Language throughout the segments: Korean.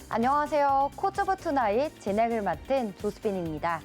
안녕하세요. 코즈브 투나잇 진행을 맡은 조수빈입니다.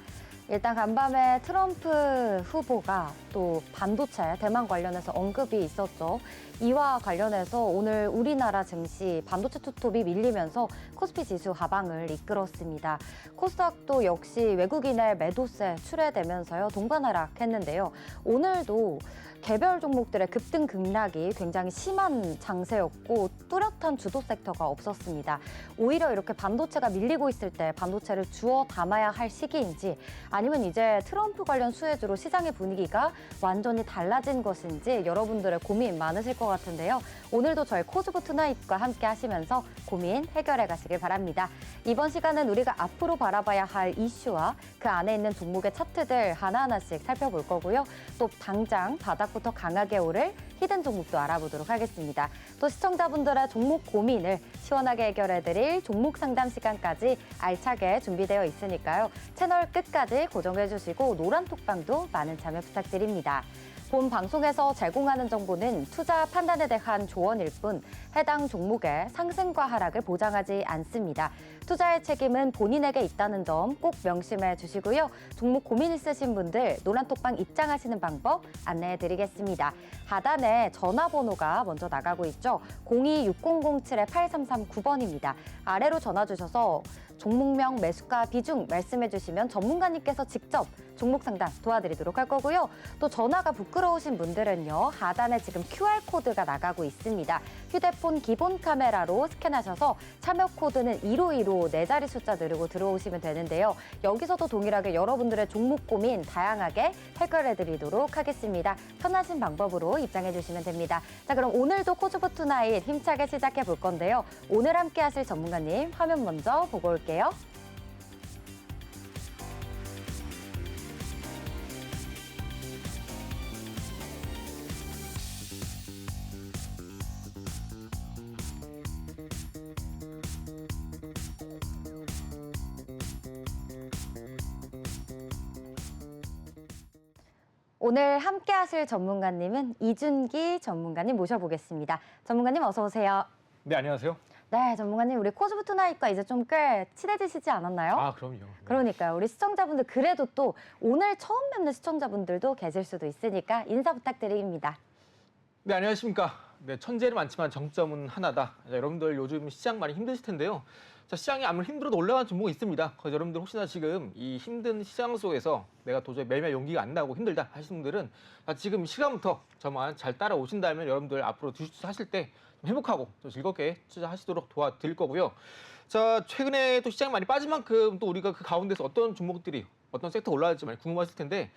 일단 간밤에 트럼프 후보가 또 반도체, 대만 관련해서 언급이 있었죠. 이와 관련해서 오늘 우리나라 증시 반도체 투톱이 밀리면서 코스피 지수 하방을 이끌었습니다. 코스닥도 역시 외국인의 매도세 출회되면서요 동반하락했는데요. 오늘도 개별 종목들의 급등 급락이 굉장히 심한 장세였고 뚜렷한 주도 섹터가 없었습니다. 오히려 이렇게 반도체가 밀리고 있을 때 반도체를 주워 담아야 할 시기인지 아니면 이제 트럼프 관련 수혜주로 시장의 분위기가 완전히 달라진 것인지 여러분들의 고민 많으실 것 같은데요. 오늘도 저희 코즈브 투나잇과 함께 하시면서 고민 해결해 가시길 바랍니다. 이번 시간은 우리가 앞으로 바라봐야 할 이슈와 그 안에 있는 종목의 차트들 하나하나씩 살펴볼 거고요. 또 당장 바닥부터 강하게 오를 히든 종목도 알아보도록 하겠습니다. 또 시청자분들의 종목 고민을 시원하게 해결해드릴 종목 상담 시간까지 알차게 준비되어 있으니까요. 채널 끝까지 고정해 주시고 노란 톡방도 많은 참여 부탁드립니다. 본 방송에서 제공하는 정보는 투자 판단에 대한 조언일 뿐 해당 종목의 상승과 하락을 보장하지 않습니다. 투자의 책임은 본인에게 있다는 점 꼭 명심해 주시고요. 종목 고민 있으신 분들 노란톡방 입장하시는 방법 안내해 드리겠습니다. 하단에 전화번호가 먼저 나가고 있죠. 026007-8339번입니다. 아래로 전화 주셔서 종목명, 매수가, 비중 말씀해 주시면 전문가님께서 직접 종목 상담 도와드리도록 할 거고요. 또 전화가 부끄러우신 분들은요. 하단에 지금 QR코드가 나가고 있습니다. 휴대폰 기본 카메라로 스캔하셔서 참여 코드는 1515 4자리 숫자 누르고 들어오시면 되는데요. 여기서도 동일하게 여러분들의 종목 고민 다양하게 해결해 드리도록 하겠습니다. 편하신 방법으로 입장해 주시면 됩니다. 자, 그럼 오늘도 코즈브 투나잇 힘차게 시작해 볼 건데요. 오늘 함께 하실 전문가님 화면 먼저 보고 올게요. 오늘 함께 하실 전문가님은 이준기 전문가님 모셔보겠습니다. 전문가님 어서 오세요. 네, 안녕하세요. 네, 전문가님 우리 코즈브 투나잇과 이제 좀 꽤 친해지시지 않았나요? 아, 그럼요. 네. 그러니까요. 우리 시청자분들 그래도 또 오늘 처음 뵙는 시청자분들도 계실 수도 있으니까 인사 부탁드립니다. 네, 안녕하십니까. 네, 천재는 많지만 정점은 하나다. 자, 여러분들 요즘 시장 많이 힘드실 텐데요. 자, 시장이 아무리 힘들어도 올라가는 종목이 있습니다. 그래서 여러분들 혹시나 지금 이 힘든 시장 속에서 내가 도저히 매매 용기가 안 나고 힘들다 하시는 분들은 지금 시간부터 저만 잘 따라오신다면 여러분들 앞으로 주식 하실 때 행복하고 또 즐겁게 투자하시도록 도와드릴 거고요. 자, 최근에 또 시장이 많이 빠진 만큼 또 우리가 그 가운데서 어떤 종목들이 어떤 섹터 올라갈지 많이 궁금하실 텐데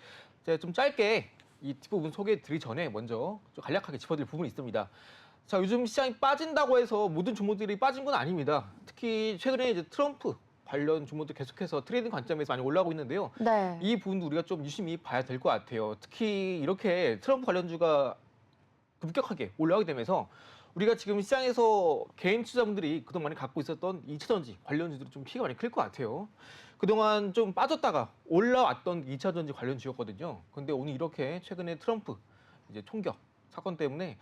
제가 좀 짧게 이 뒷부분 소개해 드리기 전에 먼저 좀 간략하게 짚어드릴 부분이 있습니다. 자, 요즘 시장이 빠진다고 해서 모든 종목들이 빠진 건 아닙니다. 특히 최근에 이제 트럼프 관련 종목들 계속해서 트레이딩 관점에서 많이 올라오고 있는데요. 네. 이 부분도 우리가 좀 유심히 봐야 될 것 같아요. 특히 이렇게 트럼프 관련주가 급격하게 올라오게 되면서 우리가 지금 시장에서 개인 투자분들이 그동안 많이 갖고 있었던 2차전지 관련주들이 좀 피해가 많이 클 것 같아요. 그동안 좀 빠졌다가 올라왔던 2차전지 관련주였거든요. 근데 오늘 이렇게 최근에 트럼프 이제 총격 사건 때문에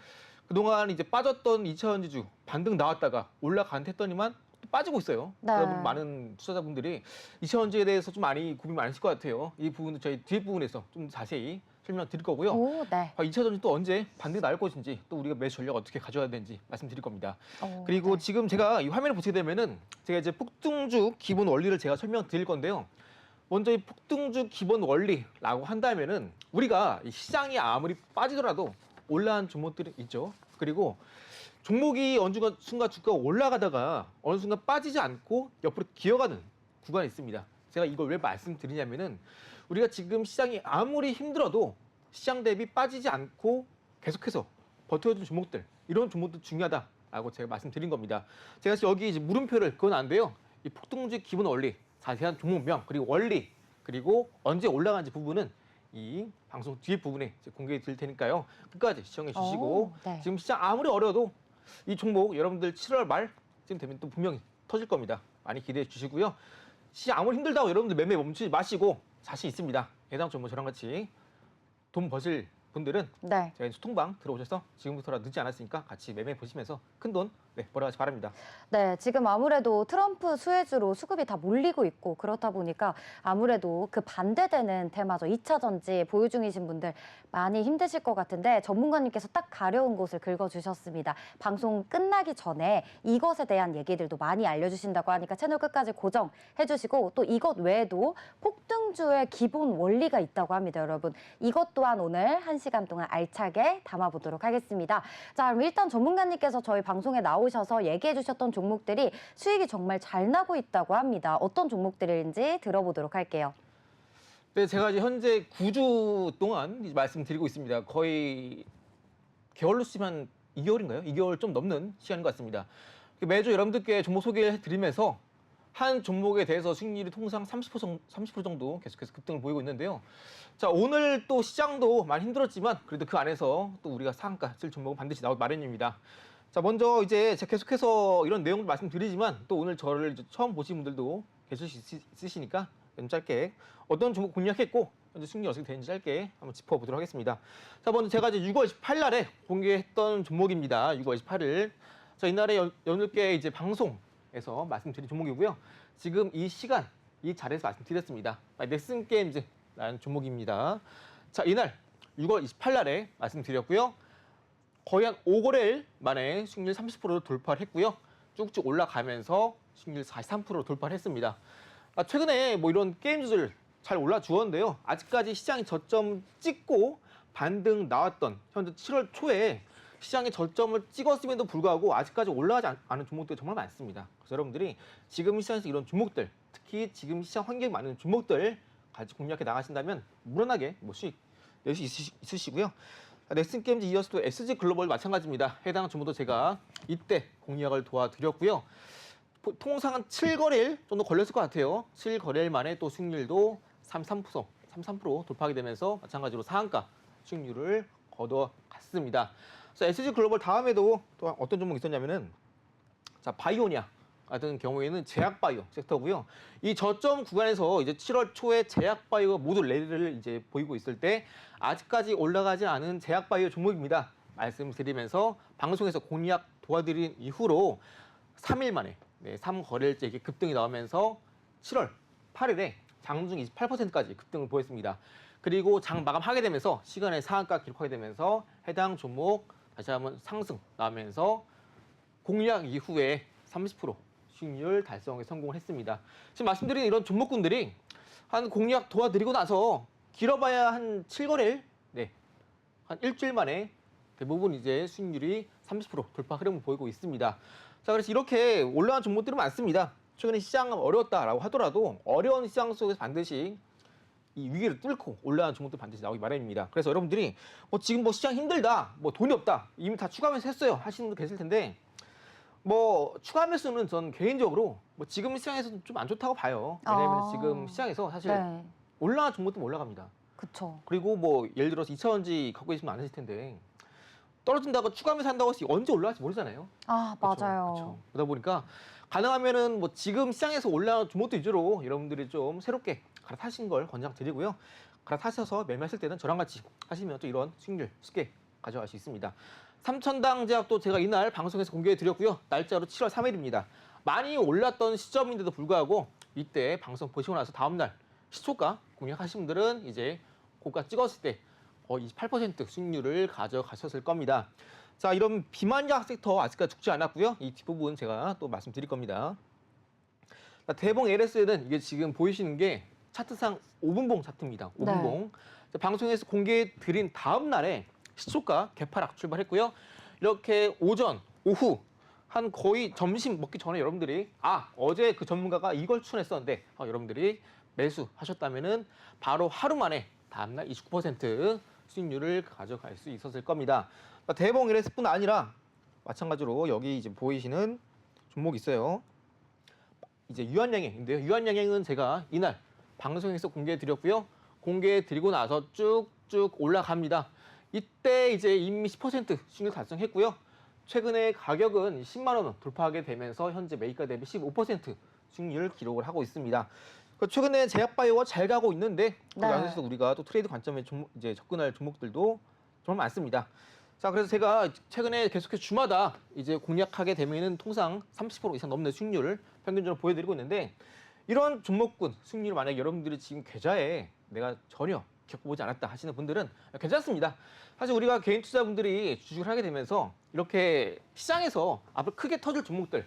그동안 이제 빠졌던 2차전지주 반등 나왔다가 올라간 했더니만 또 빠지고 있어요. 네. 여러분 많은 투자자분들이 2차전지에 대해서 좀 많이 고민 많으실 것 같아요. 이 부분은 저희 뒷부분에서 좀 자세히 설명드릴 거고요. 오, 네. 2차전지 또 언제 반등이 나올 것인지 또 우리가 매수 전략 어떻게 가져야 되는지 말씀드릴 겁니다. 오, 그리고 네. 지금 제가 이 화면을 보시게 되면은 제가 이제 폭등주 기본 원리를 제가 설명드릴 건데요. 먼저 이 폭등주 기본 원리라고 한다면은 우리가 이 시장이 아무리 빠지더라도 올라간 종목들이 있죠. 그리고 종목이 어느 순간 주가가 올라가다가 어느 순간 빠지지 않고 옆으로 기어가는 구간이 있습니다. 제가 이걸 왜 말씀드리냐면은 우리가 지금 시장이 아무리 힘들어도 시장 대비 빠지지 않고 계속해서 버텨준 종목들, 이런 종목도 중요하다라고 제가 말씀드린 겁니다. 제가 여기 이제 물음표를 그어놨는데요. 이 폭등주 기본 원리, 자세한 종목명, 그리고 원리, 그리고 언제 올라간지 부분은 이 방송 뒤에 부분에 공개해 드릴 테니까요. 끝까지 시청해 주시고 네. 지금 시장 아무리 어려워도 이 종목 여러분들 7월 말쯤 되면 또 분명히 터질 겁니다. 많이 기대해 주시고요. 시장 아무리 힘들다고 여러분들 매매 멈추지 마시고 자신 있습니다. 해당 종목 저랑 같이 돈 버실 분들은 네. 저희 소통방 들어오셔서 지금부터라도 늦지 않았으니까 같이 매매 보시면서 큰돈 벌어가시 바랍니다. 네, 지금 아무래도 트럼프 수혜주로 수급이 다 몰리고 있고 그렇다 보니까 아무래도 그 반대되는 테마죠. 2차 전지 보유 중이신 분들 많이 힘드실 것 같은데 전문가님께서 딱 가려운 곳을 긁어주셨습니다. 방송 끝나기 전에 이것에 대한 얘기들도 많이 알려주신다고 하니까 채널 끝까지 고정해주시고 또 이것 외에도 폭등주의 기본 원리가 있다고 합니다, 여러분. 이것 또한 오늘 1시간 동안 알차게 담아보도록 하겠습니다. 자, 그럼 일단 전문가님께서 저희 방송에 나오셔서 얘기해 주셨던 종목들이 수익이 정말 잘 나고 있다고 합니다. 어떤 종목들인지 들어보도록 할게요. 네, 제가 이제 현재 9주 동안 이제 말씀드리고 있습니다. 거의 개월로 치면 2개월인가요? 2개월 좀 넘는 시간인 것 같습니다. 매주 여러분들께 종목 소개해 드리면서 한 종목에 대해서 수익률이 통상 30% 정도 계속해서 급등을 보이고 있는데요. 자, 오늘 또 시장도 많이 힘들었지만 그래도 그 안에서 또 우리가 상한가 칠 종목은 반드시 나올 마련입니다. 자, 먼저 이제 제가 계속해서 이런 내용을 말씀드리지만 또 오늘 저를 이제 처음 보신 분들도 계실 수 있으시니까 좀 짧게 어떤 종목 공략했고 현재 수익률이 어떻게 되는지 짧게 한번 짚어보도록 하겠습니다. 자, 먼저 제가 이제 6월 18일에 공개했던 종목입니다. 6월 18일. 자, 이날에 여러분께 이제 방송에서 말씀드린 종목이고요. 지금 이 시간, 이 자리에서 말씀드렸습니다. 넥슨 게임즈라는 종목입니다. 자, 이날 6월 28일에 말씀드렸고요. 거의 한 5거래일 만에 수익률 30%를 돌파를 했고요. 쭉쭉 올라가면서 수익률 43%를 돌파를 했습니다. 최근에 뭐 이런 게임주들 잘 올라주었는데요. 아직까지 시장이 저점 찍고 반등 나왔던 현재 7월 초에 시장이 저점을 찍었음에도 불구하고 아직까지 올라가지 않은 종목들이 정말 많습니다. 그래서 여러분들이 지금 시장에서 이런 종목들, 특히 지금 시장 환경이 많은 종목들 같이 공략해 나가신다면 무난하게 뭐 수익 낼 수 있으시고요. 넥슨 게임즈 이어서 또 SG 글로벌 마찬가지입니다. 해당 종목도 제가 이때 공략을 도와드렸고요. 통상 한 7거래일 정도 걸렸을 것 같아요. 7거래일 만에 또 수익률도 33% 돌파하게 되면서 마찬가지로 상한가 수익률을 거둬갔습니다. 그래서 SG 글로벌 다음에도 또 어떤 종목이 있었냐면은 자, 바이오니아 같은 경우에는 제약바이오 섹터고요. 이 저점 구간에서 이제 7월 초에 제약바이오가 모두 랠리를 이제 보이고 있을 때 아직까지 올라가지 않은 제약바이오 종목입니다. 말씀드리면서 방송에서 공략 도와드린 이후로 3일 만에 3거래일째 이렇게 급등이 나오면서 7월 8일에 장중 28%까지 급등을 보였습니다. 그리고 장 마감하게 되면서 시간의 상한가 기록하게 되면서 해당 종목 다시 한번 상승 나오면서 공략 이후에 30% 수익률 달성에 성공을 했습니다. 지금 말씀드린 이런 종목군들이 한 공략 도와드리고 나서 길어봐야 한 7거래일, 한 일주일 만에 대부분 이제 수익률이 30% 돌파 흐름을 보이고 있습니다. 자, 그래서 이렇게 올라간 종목들이 많습니다. 최근에 시장은 어려웠다라고 하더라도 어려운 시장 속에서 반드시 이 위기를 뚫고 올라간 종목들 반드시 나오기 마련입니다. 그래서 여러분들이 뭐 지금 뭐 시장 힘들다, 뭐 돈이 없다, 이미 다 추가 매수 했어요 하시는 분들 계실 텐데 뭐 추가 매수는 전 개인적으로 뭐 지금 시장에서는 좀 안 좋다고 봐요. 왜냐하면 지금 시장에서 사실 올라간 종목들은 올라갑니다. 그렇죠. 그리고 뭐 예를 들어서 2차전지 갖고 계시면 안 하실 텐데 떨어진다고 추가 매수 한다고 해서 언제 올라갈지 모르잖아요. 아, 맞아요. 그렇죠. 그러다 보니까 가능하면은 뭐 지금 시장에서 올라온 종목들 위주로 여러분들이 좀 새롭게 갈아타신 걸 권장드리고요. 갈아타셔서 매매하실 때는 저랑 같이 하시면 또 이런 수익률 쉽게 가져갈 수 있습니다. 삼천당 제약도 제가 이날 방송에서 공개해 드렸고요. 날짜로 7월 3일입니다. 많이 올랐던 시점인데도 불구하고 이때 방송 보시고 나서 다음날 시초가 공략하신 분들은 이제 고가 찍었을 때 28% 수익률을 가져가셨을 겁니다. 자, 이런 비만약 섹터 아직까지 죽지 않았고요. 이 뒷부분 제가 또 말씀드릴 겁니다. 자, 대봉 LS는 이게 지금 보이시는 게 차트상 5분봉 차트입니다. 5분봉. 자, 방송에서 공개해 드린 다음 날에 시초가 개파락 출발했고요. 이렇게 오전, 오후 한 거의 점심 먹기 전에 여러분들이 어제 그 전문가가 이걸 추천했었는데 여러분들이 매수하셨다면은 바로 하루 만에 다음날 29% 수익률을 가져갈 수 있었을 겁니다. 대봉 LS뿐 아니라 마찬가지로 여기 이제 보이시는 종목이 있어요. 이제 유한양행인데요. 유한양행은 제가 이날 방송에서 공개해 드렸고요. 공개해 드리고 나서 쭉쭉 올라갑니다. 이때 이제 이미 10% 수익률 달성했고요. 최근에 가격은 10만 원 돌파하게 되면서 현재 매입가 대비 15% 수익률 기록을 하고 있습니다. 최근에 제약바이오가 잘 가고 있는데 그 안에서 우리가 또 트레이드 관점에 이제 접근할 종목들도 정말 많습니다. 자, 그래서 제가 최근에 계속해서 주마다 이제 공략하게 되면은 통상 30% 이상 넘는 수익률을 평균적으로 보여드리고 있는데 이런 종목군 수익률을 만약에 여러분들이 지금 계좌에 내가 전혀 겪어보지 않았다 하시는 분들은 괜찮습니다. 사실 우리가 개인 투자분들이 주식을 하게 되면서 이렇게 시장에서 앞으로 크게 터질 종목들,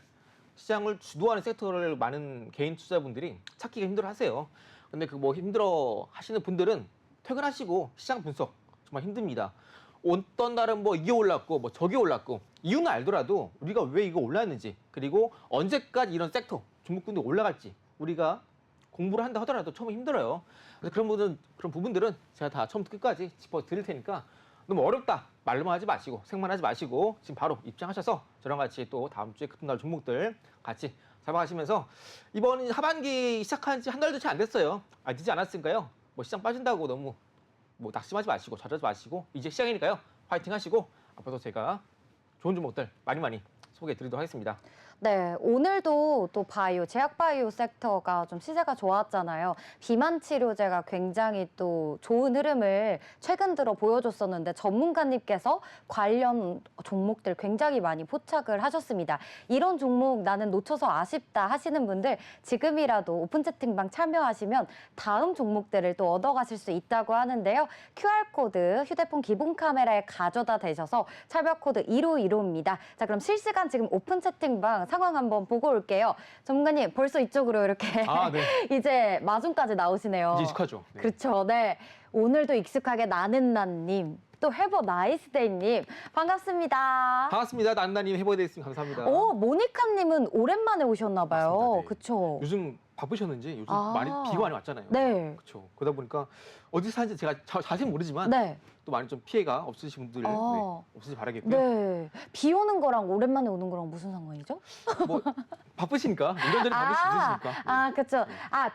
시장을 주도하는 섹터를 많은 개인 투자분들이 찾기가 힘들어하세요. 근데 그 뭐 힘들어 하시는 분들은 퇴근하시고 시장 분석 정말 힘듭니다. 어떤 날은 뭐 이게 올랐고 뭐 저게 올랐고 이유는 알더라도 우리가 왜 이거 올랐는지 그리고 언제까지 이런 섹터 종목군이 올라갈지 우리가 공부를 한다 하더라도 처음에 힘들어요. 그래서 그런 부분들은 제가 다 처음부터 끝까지 짚어 드릴 테니까 너무 어렵다 말로만 하지 마시고 생각만 하지 마시고 지금 바로 입장하셔서 저랑 같이 또 다음 주에 급등날 종목들 같이 잡아가시면서 이번 하반기 시작한 지 한 달도 채 안 됐어요. 늦지 않았으니까요. 뭐 시장 빠진다고 너무 뭐 낙심하지 마시고 좌절하지 마시고 이제 시장이니까요. 파이팅 하시고 앞으로 제가 좋은 종목들 많이 소개해 드리도록 하겠습니다. 네, 오늘도 또 바이오, 제약바이오 섹터가 좀 시세가 좋았잖아요. 비만 치료제가 굉장히 또 좋은 흐름을 최근 들어 보여줬었는데 전문가님께서 관련 종목들 굉장히 많이 포착을 하셨습니다. 이런 종목 나는 놓쳐서 아쉽다 하시는 분들 지금이라도 오픈 채팅방 참여하시면 다음 종목들을 또 얻어가실 수 있다고 하는데요. QR코드 휴대폰 기본 카메라에 가져다 대셔서 차별 코드 1515입니다. 자, 그럼 실시간 지금 오픈 채팅방 상황 한번 보고 올게요. 전문가님 벌써 이쪽으로 이렇게 네. 이제 마중까지 나오시네요. 이제 익숙하죠. 네. 그렇죠. 네. 오늘도 익숙하게 나는나님 또 해버 나이스데이님 반갑습니다. 반갑습니다. 난나님 해보게 되겠습니다. 감사합니다. 오, 모니카님은 오랜만에 오셨나 봐요. 맞습니다. 네. 그렇죠. 요즘 바쁘셨는지 요즘 아. 많이 비가 많이 왔잖아요. 네. 그렇죠. 그러다 보니까 어디 사는지 제가 자세히 모르지만 네. 또 많이 좀 피해가 없으신 분들 없으시 바라겠고요. 네. 비 오는 거랑 오랜만에 오는 거랑 무슨 상관이죠? 뭐 바쁘시니까 이런저런 바쁠 수 있으시니까. 그렇죠.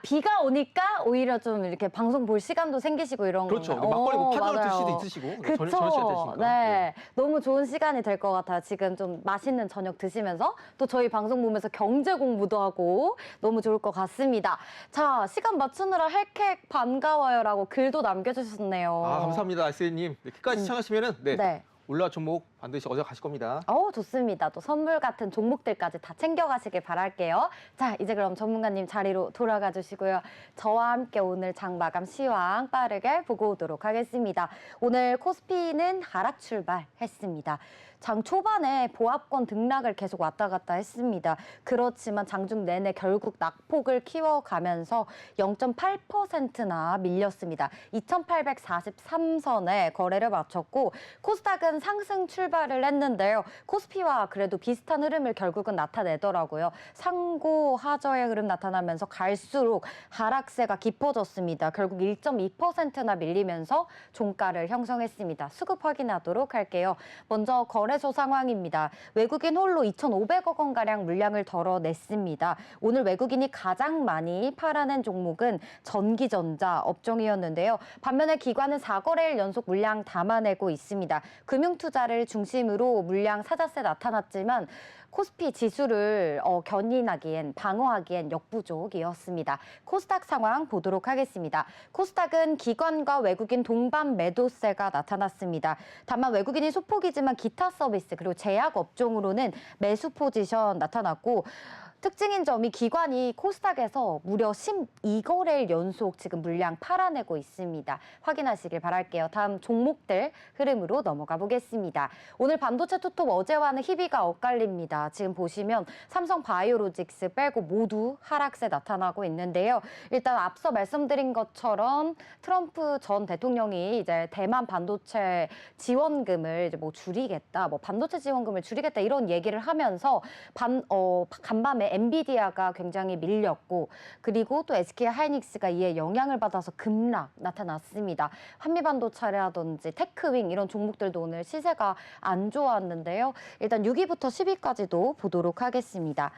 비가 오니까 오히려 좀 이렇게 방송 볼 시간도 생기시고 이런 그렇죠. 건가요? 막걸리 뭐 파전을 들 맞아요. 수도 있으시고 그쵸. 저녁 시간 되시니까. 네. 너무 좋은 시간이 될 것 같아요. 지금 좀 맛있는 저녁 드시면서 또 저희 방송 보면서 경제 공부도 하고 너무 좋을 것 같습니다. 자, 시간 맞추느라 헬캣 반가워요라고 글도 남겨주셨네요. 감사합니다, 아이스님. 네, 끝까지 시청하시면은 네. 올라 종목 반드시 얻어 가실 겁니다. 좋습니다. 또 선물 같은 종목들까지 다 챙겨가시길 바랄게요. 자, 이제 그럼 전문가님 자리로 돌아가 주시고요. 저와 함께 오늘 장 마감 시황 빠르게 보고 오도록 하겠습니다. 오늘 코스피는 하락 출발했습니다. 장 초반에 보합권 등락을 계속 왔다 갔다 했습니다. 그렇지만 장중 내내 결국 낙폭을 키워가면서 0.8%나 밀렸습니다. 2843선에 거래를 마쳤고 코스닥은 상승 출발을 했는데요. 코스피와 그래도 비슷한 흐름을 결국은 나타내더라고요. 상고하저의 흐름 나타나면서 갈수록 하락세가 깊어졌습니다. 결국 1.2%나 밀리면서 종가를 형성했습니다. 수급 확인하도록 할게요. 먼저 거래소 상황입니다. 외국인 홀로 2,500억 원가량 물량을 덜어냈습니다. 오늘 외국인이 가장 많이 팔아낸 종목은 전기전자 업종이었는데요. 반면에 기관은 4거래일 연속 물량 담아내고 있습니다. 금융투자를 중심으로 물량 사자세 나타났지만 코스피 지수를 견인하기엔 방어하기엔 역부족이었습니다. 코스닥 상황 보도록 하겠습니다. 코스닥은 기관과 외국인 동반 매도세가 나타났습니다. 다만 외국인이 소폭이지만 기타 서비스 그리고 제약 업종으로는 매수 포지션 나타났고 특징인 점이 기관이 코스닥에서 무려 12거래일 연속 지금 물량 팔아내고 있습니다. 확인하시길 바랄게요. 다음 종목들 흐름으로 넘어가 보겠습니다. 오늘 반도체 투톱 어제와는 희비가 엇갈립니다. 지금 보시면 삼성 바이오로직스 빼고 모두 하락세 나타나고 있는데요. 일단 앞서 말씀드린 것처럼 트럼프 전 대통령이 이제 대만 반도체 지원금을 이제 뭐 줄이겠다, 뭐 반도체 지원금을 줄이겠다 이런 얘기를 하면서 간밤에 엔비디아가 굉장히 밀렸고 그리고 또 SK 하이닉스가 이에 영향을 받아서 급락 나타났습니다. 한미반도체라든지 테크윙 이런 종목들도 오늘 시세가 안 좋았는데요. 일단 6위부터 10위까지도 보도록 하겠습니다.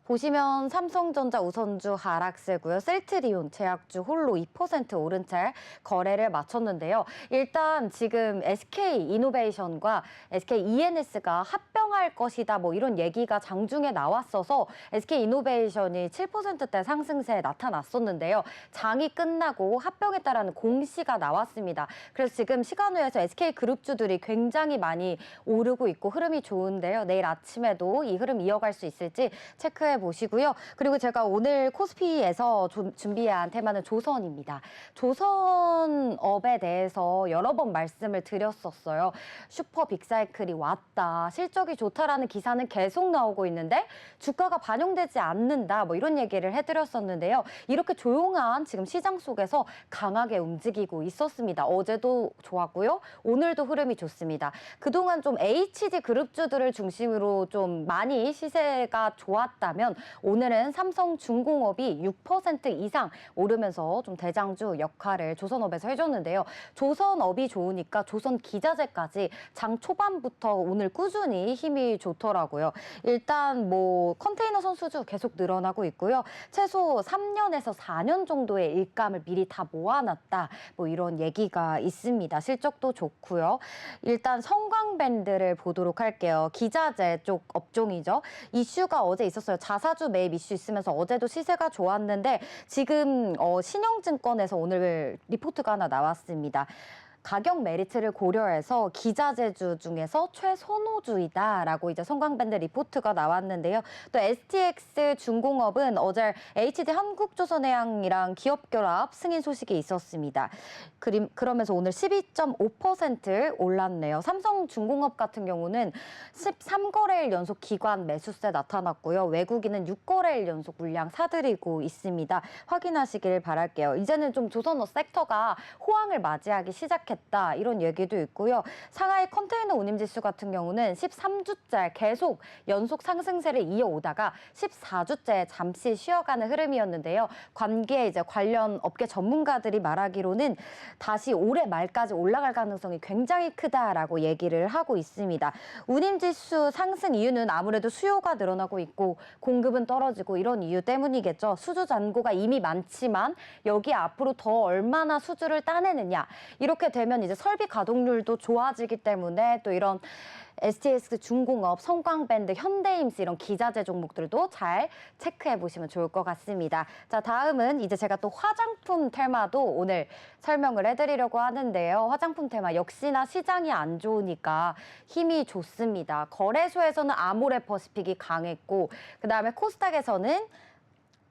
보시면 삼성전자 우선주 하락세고요. 셀트리온 제약주 홀로 2% 오른 채 거래를 마쳤는데요. 일단 지금 SK이노베이션과 SKENS가 합병할 것이다 뭐 이런 얘기가 장중에 나왔어서 SK이노베이션이 7%대 상승세에 나타났었는데요. 장이 끝나고 합병했다라는 공시가 나왔습니다. 그래서 지금 시간외에서 SK그룹주들이 굉장히 많이 오르고 있고 흐름이 좋은데요. 내일 아침에도 이 흐름 이어갈 수 있을지 체크해 보시고요. 그리고 제가 오늘 코스피에서 준비한 테마는 조선입니다. 조선업에 대해서 여러 번 말씀을 드렸었어요. 슈퍼 빅사이클이 왔다. 실적이 좋다라는 기사는 계속 나오고 있는데 주가가 반영되지 않는다. 뭐 이런 얘기를 해드렸었는데요. 이렇게 조용한 지금 시장 속에서 강하게 움직이고 있었습니다. 어제도 좋았고요. 오늘도 흐름이 좋습니다. 그동안 좀 HD 그룹주들을 중심으로 좀 많이 시세가 좋았다면 오늘은 삼성중공업이 6% 이상 오르면서 좀 대장주 역할을 조선업에서 해줬는데요. 조선업이 좋으니까 조선기자재까지 장 초반부터 오늘 꾸준히 힘이 좋더라고요. 일단 뭐 컨테이너 선수주 계속 늘어나고 있고요. 최소 3년에서 4년 정도의 일감을 미리 다 모아놨다. 뭐 이런 얘기가 있습니다. 실적도 좋고요. 일단 성광밴드를 보도록 할게요. 기자재 쪽 업종이죠. 이슈가 어제 있었어요. 자사주 매입 이슈 있으면서 어제도 시세가 좋았는데 지금 신영증권에서 오늘 리포트가 하나 나왔습니다. 가격 메리트를 고려해서 기자재주 중에서 최선호주이다라고 이제 성광밴드 리포트가 나왔는데요. 또 STX 중공업은 어제 HD 한국조선해양이랑 기업 결합 승인 소식이 있었습니다. 그러면서 오늘 12.5% 올랐네요. 삼성중공업 같은 경우는 13거래일 연속 기관 매수세 나타났고요. 외국인은 6거래일 연속 물량 사들이고 있습니다. 확인하시길 바랄게요. 이제는 좀 조선업 섹터가 호황을 맞이하기 시작했다. 이런 얘기도 있고요. 상하이 컨테이너 운임지수 같은 경우는 13주째 계속 연속 상승세를 이어오다가 14주째 잠시 쉬어가는 흐름이었는데요. 관계 이제 관련 업계 전문가들이 말하기로는 다시 올해 말까지 올라갈 가능성이 굉장히 크다라고 얘기를 하고 있습니다. 운임지수 상승 이유는 아무래도 수요가 늘어나고 있고 공급은 떨어지고 이런 이유 때문이겠죠. 수주 잔고가 이미 많지만 여기 앞으로 더 얼마나 수주를 따내느냐 이렇게 되면 이제 설비 가동률도 좋아지기 때문에 또 이런 STX 중공업, 성광밴드, 현대임스 이런 기자재 종목들도 잘 체크해 보시면 좋을 것 같습니다. 자, 다음은 이제 제가 또 화장품 테마도 오늘 설명을 해드리려고 하는데요. 화장품 테마 역시나 시장이 안 좋으니까 힘이 좋습니다. 거래소에서는 아모레퍼시픽이 강했고 그다음에 코스닥에서는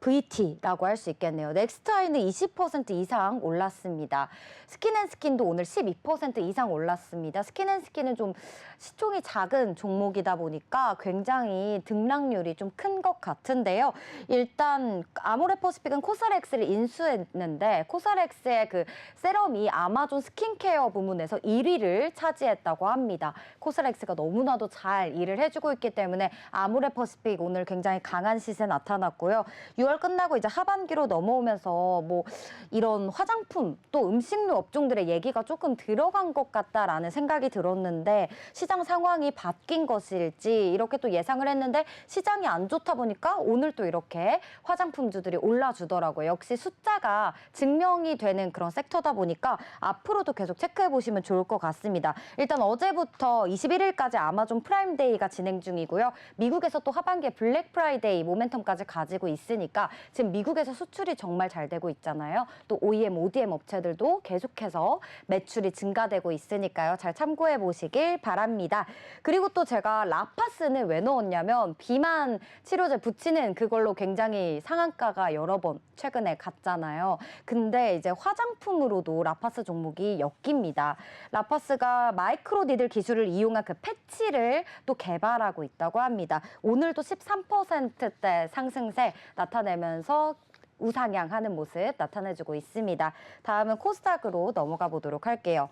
VT라고 할 수 있겠네요. 넥스트아이는 20% 이상 올랐습니다. 스킨앤스킨도 오늘 12% 이상 올랐습니다. 스킨앤스킨은 좀 시총이 작은 종목이다 보니까 굉장히 등락률이 좀 큰 것 같은데요. 일단 아모레퍼시픽은 코스알엑스를 인수했는데 코스알엑스의 그 세럼이 아마존 스킨케어 부문에서 1위를 차지했다고 합니다. 코스알엑스가 너무나도 잘 일을 해주고 있기 때문에 아모레퍼시픽 오늘 굉장히 강한 시세 나타났고요. 6월 끝나고 이제 하반기로 넘어오면서 뭐 이런 화장품 또 음식료 업종들의 얘기가 조금 들어간 것 같다라는 생각이 들었는데 시장 상황이 바뀐 것일지 이렇게 또 예상을 했는데 시장이 안 좋다 보니까 오늘 또 이렇게 화장품주들이 올라주더라고요. 역시 숫자가 증명이 되는 그런 섹터다 보니까 앞으로도 계속 체크해 보시면 좋을 것 같습니다. 일단 어제부터 21일까지 아마존 프라임데이가 진행 중이고요. 미국에서 또 하반기에 블랙 프라이데이 모멘텀까지 가지고 있으니까 지금 미국에서 수출이 정말 잘 되고 있잖아요. 또 OEM, ODM 업체들도 계속해서 매출이 증가되고 있으니까요. 잘 참고해 보시길 바랍니다. 그리고 또 제가 라파스는 왜 넣었냐면 비만 치료제 붙이는 그걸로 굉장히 상한가가 여러 번 최근에 갔잖아요. 근데 이제 화장품으로도 라파스 종목이 엮입니다. 라파스가 마이크로 니들 기술을 이용한 그 패치를 또 개발하고 있다고 합니다. 오늘도 13%대 상승세 나타내면서 우상향하는 모습 나타내주고 있습니다. 다음은 코스닥으로 넘어가 보도록 할게요.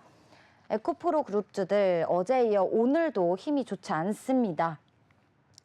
에코프로 그룹주들 어제 이어 오늘도 힘이 좋지 않습니다.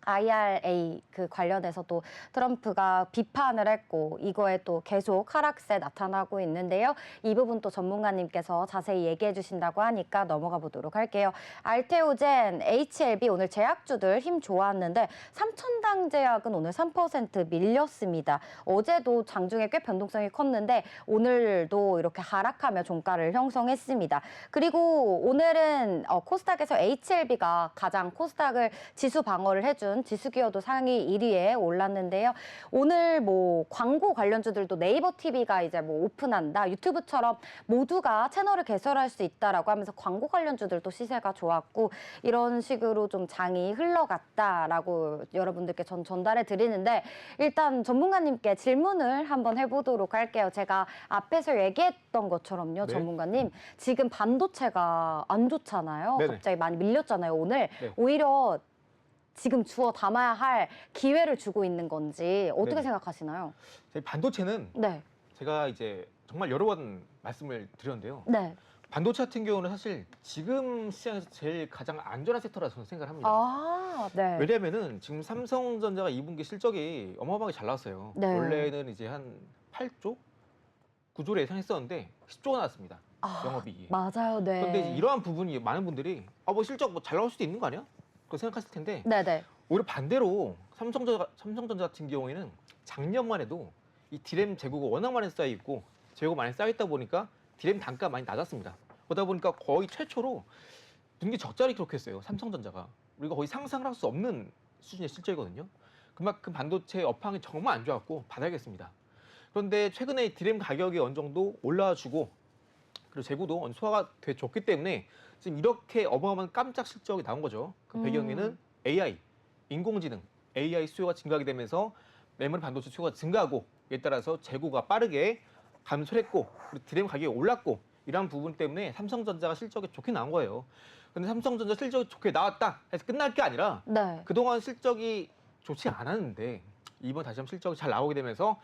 IRA 그 관련해서 또 트럼프가 비판을 했고 이거에 또 계속 하락세 나타나고 있는데요. 이 부분 또 전문가님께서 자세히 얘기해 주신다고 하니까 넘어가 보도록 할게요. 알테오젠, HLB 오늘 제약주들 힘 좋았는데 삼천당 제약은 오늘 3% 밀렸습니다. 어제도 장중에 꽤 변동성이 컸는데 오늘도 이렇게 하락하며 종가를 형성했습니다. 그리고 오늘은 코스닥에서 HLB가 가장 코스닥을 지수 방어를 해준 지수 기여도 상위 1위에 올랐는데요. 오늘 뭐 광고 관련주들도 네이버 TV가 이제 뭐 오픈한다, 유튜브처럼 모두가 채널을 개설할 수 있다라고 하면서 광고 관련주들도 시세가 좋았고 이런 식으로 좀 장이 흘러갔다라고 여러분들께 전달해 드리는데 일단 전문가님께 질문을 한번 해보도록 할게요. 제가 앞에서 얘기했던 것처럼요, 네. 전문가님 지금 반도체가 안 좋잖아요. 네네. 갑자기 많이 밀렸잖아요. 오늘 네. 오히려 지금 주워 담아야 할 기회를 주고 있는 건지 어떻게 네. 생각하시나요? 저희 반도체는 네, 제가 이제 정말 여러 번 말씀을 드렸는데요. 네. 반도체 같은 경우는 사실 지금 시장에서 제일 가장 안전한 섹터라 저는 생각을 합니다. 아, 네. 왜냐하면은 지금 삼성전자가 2분기 실적이 어마어마하게 잘 나왔어요. 네. 원래는 이제 한 8조, 9조를 예상했었는데 10조가 나왔습니다. 아, 영업이익이. 맞아요, 네. 그런데 이제 이러한 부분이 많은 분들이 뭐 실적 뭐 잘 나올 수도 있는 거 아니야? 그렇게 생각하실 텐데 네네. 오히려 반대로 삼성전자 같은 경우에는 작년만 해도 이 디램 재고가 워낙 많이 쌓여 있고 재고가 많이 쌓여 있다 보니까 디램 단가 많이 낮았습니다. 그러다 보니까 거의 최초로 분기 적자를 기록했어요. 삼성전자가. 우리가 거의 상상을 할 수 없는 수준의 실적이거든요. 그만큼 반도체 업황이 정말 안 좋았고 바닥이었습니다. 그런데 최근에 디램 가격이 어느 정도 올라와주고 그리고 재고도 어느 소화가 돼줬기 때문에 지금 이렇게 어마어마한 깜짝 실적이 나온 거죠. 그 배경에는 AI, 인공지능, AI 수요가 증가하게 되면서 메모리 반도체 수요가 증가하고 이에 따라서 재고가 빠르게 감소를 했고 그리고 디램 가격이 올랐고 이러한 부분 때문에 삼성전자가 실적이 좋게 나온 거예요. 근데 삼성전자 실적이 좋게 나왔다 해서 끝날 게 아니라 네. 그동안 실적이 좋지 않았는데 이번 다시 한번 실적이 잘 나오게 되면서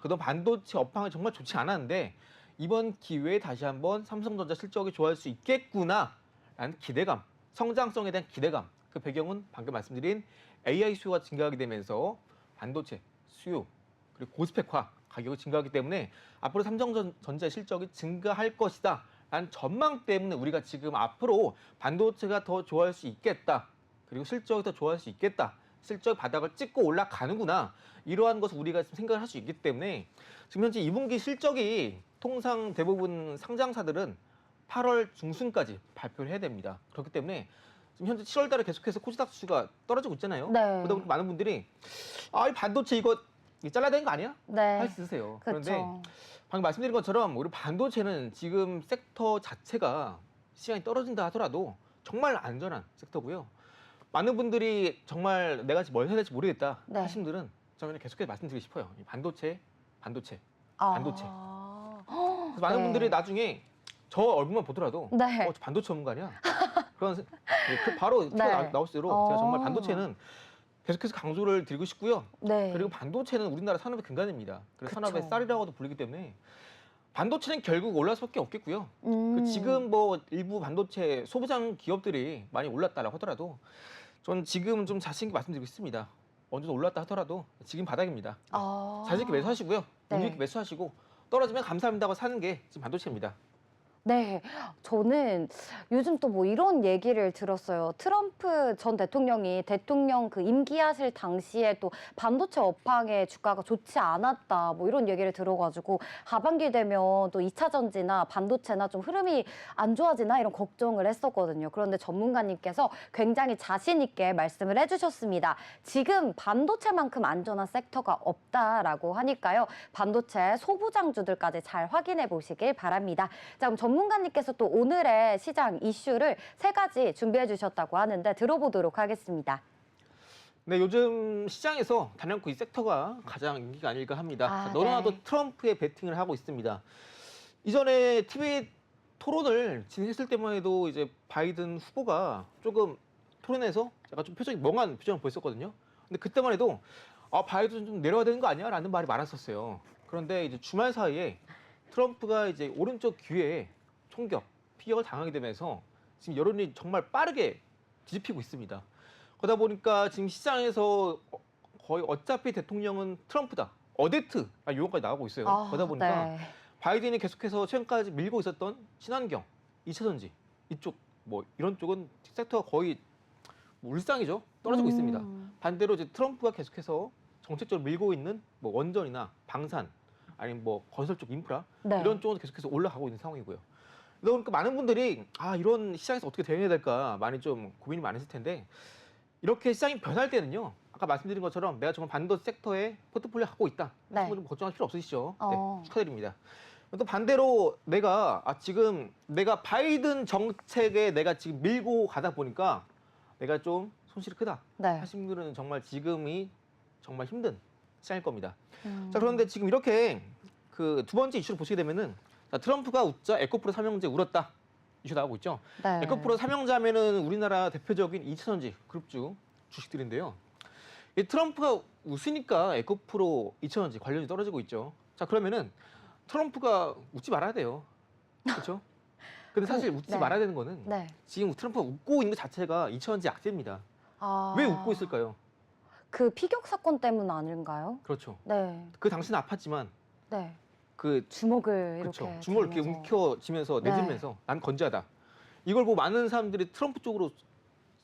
그동안 반도체 업황이 정말 좋지 않았는데 이번 기회에 다시 한번 삼성전자 실적이 좋아질 수 있겠구나라는 기대감, 성장성에 대한 기대감. 그 배경은 방금 말씀드린 AI 수요가 증가하게 되면서 반도체 수요 그리고 고스펙화 가격이 증가하기 때문에 앞으로 삼성전자 실적이 증가할 것이다 라는 전망 때문에 우리가 지금 앞으로 반도체가 더 좋아할 수 있겠다. 그리고 실적이 더 좋아할 수 있겠다. 실적 바닥을 찍고 올라가는구나. 이러한 것을 우리가 생각을 할 수 있기 때문에 지금 현재 2분기 실적이 통상 대부분 상장사들은 8월 중순까지 발표를 해야 됩니다. 그렇기 때문에 지금 현재 7월 달에 계속해서 코스닥 지수가 떨어지고 있잖아요. 네. 그러다 보니까 많은 분들이 이 반도체 이거 잘라야 되는 거 아니야? 네. 할 수 있으세요. 그런데 그렇죠. 방금 말씀드린 것처럼 우리 반도체는 지금 섹터 자체가 시장이 떨어진다 하더라도 정말 안전한 섹터고요. 많은 분들이 정말 내가 뭘 해야 될지 모르겠다 네. 하시는 분들은 저는 계속해서 말씀드리고 싶어요. 이 반도체. 반도체. 그래서 많은 네. 분들이 나중에 저 얼굴만 보더라도 네. 저 반도체 전문가냐? 그런 바로 네. 나올수록 제가 정말 반도체는 계속해서 강조를 드리고 싶고요. 네. 그리고 반도체는 우리나라 산업의 근간입니다. 그래서 그쵸. 산업의 쌀이라고도 불리기 때문에 반도체는 결국 올라갈 수밖에 없겠고요. 지금 뭐 일부 반도체 소부장 기업들이 많이 올랐다라고 하더라도 저는 지금 좀 자신 있게 말씀드리고 있습니다. 어느 정도 올랐다 하더라도 지금 바닥입니다. 자신 있게 매수하시고요. 네. 용기 있게 매수하시고 떨어지면 감사합니다 하고 사는 게 지금 반도체입니다. 네, 저는 요즘 또 뭐 이런 얘기를 들었어요. 트럼프 전 대통령이 대통령 그 임기하실 당시에 또 반도체 업황의 주가가 좋지 않았다. 뭐 이런 얘기를 들어가지고 하반기 되면 또 2차 전지나 반도체나 좀 흐름이 안 좋아지나 이런 걱정을 했었거든요. 그런데 전문가님께서 굉장히 자신 있게 말씀을 해주셨습니다. 지금 반도체만큼 안전한 섹터가 없다라고 하니까요. 반도체 소부장주들까지 잘 확인해 보시길 바랍니다. 자, 그럼 전문가님께서 또 오늘의 시장 이슈를 3가지 준비해 주셨다고 하는데 들어보도록 하겠습니다. 네, 요즘 시장에서 단연코 이 섹터가 가장 인기가 아닐까 합니다. 너무나도 네. 트럼프에 베팅을 하고 있습니다. 이전에 TV 토론을 진행했을 때만 해도 이제 바이든 후보가 조금 토론에서 약간 좀 표정이 멍한 표정을 보였었거든요. 근데 그때만 해도 바이든 좀 내려와야 되는 거 아니야? 라는 말이 많았었어요. 그런데 이제 주말 사이에 트럼프가 이제 오른쪽 귀에 피격을 당하게 되면서 지금 여론이 정말 빠르게 뒤집히고 있습니다. 그러다 보니까 지금 시장에서 거의 어차피 대통령은 트럼프다. 어데트 용어까지 나오고 있어요. 그러다 보니까 네. 바이든이 계속해서 최근까지 밀고 있었던 친환경, 2차 전지 이쪽 뭐 이런 쪽은 섹터가 거의 뭐 울상이죠. 떨어지고 있습니다. 반대로 이제 트럼프가 계속해서 정책적으로 밀고 있는 뭐 원전이나 방산 아니면 뭐 건설 쪽 인프라 네. 이런 쪽은 계속해서 올라가고 있는 상황이고요. 그러니까 많은 분들이 이런 시장에서 어떻게 대응해야 될까 많이 좀 고민이 많으실 텐데 이렇게 시장이 변할 때는요. 아까 말씀드린 것처럼 내가 정말 반도체 섹터에 포트폴리오 갖고 있다. 네. 좀 걱정할 필요 없으시죠? 어. 네, 축하드립니다. 또 반대로 내가 지금 내가 바이든 정책에 내가 지금 밀고 가다 보니까 내가 좀 손실이 크다. 네. 하신 분들은 정말 지금이 정말 힘든 시장일 겁니다. 음. 자, 그런데 지금 이렇게 그 두 번째 이슈를 보시게 되면은 자, 트럼프가 웃자 에코프로 삼형제 울었다. 이슈 나오고 있죠. 네. 에코프로 삼형제면은 우리나라 대표적인 2차전지 그룹주 주식들인데요. 이 트럼프가 웃으니까 에코프로 2차전지 관련이 떨어지고 있죠. 자, 그러면은 트럼프가 웃지 말아야 돼요. 그렇죠? 근데 사실 웃지 네. 말아야 되는 거는 네. 지금 트럼프가 웃고 있는 것 자체가 2차전지 약세입니다. 아. 왜 웃고 있을까요? 그 피격 사건 때문 아닌가요? 그렇죠. 네. 그 당시는 아팠지만 네. 그 주먹을 그렇죠. 이렇게 주먹을 이렇게 들면서. 움켜쥐면서 네. 내들면서 난 건재하다. 이걸 보고 많은 사람들이 트럼프 쪽으로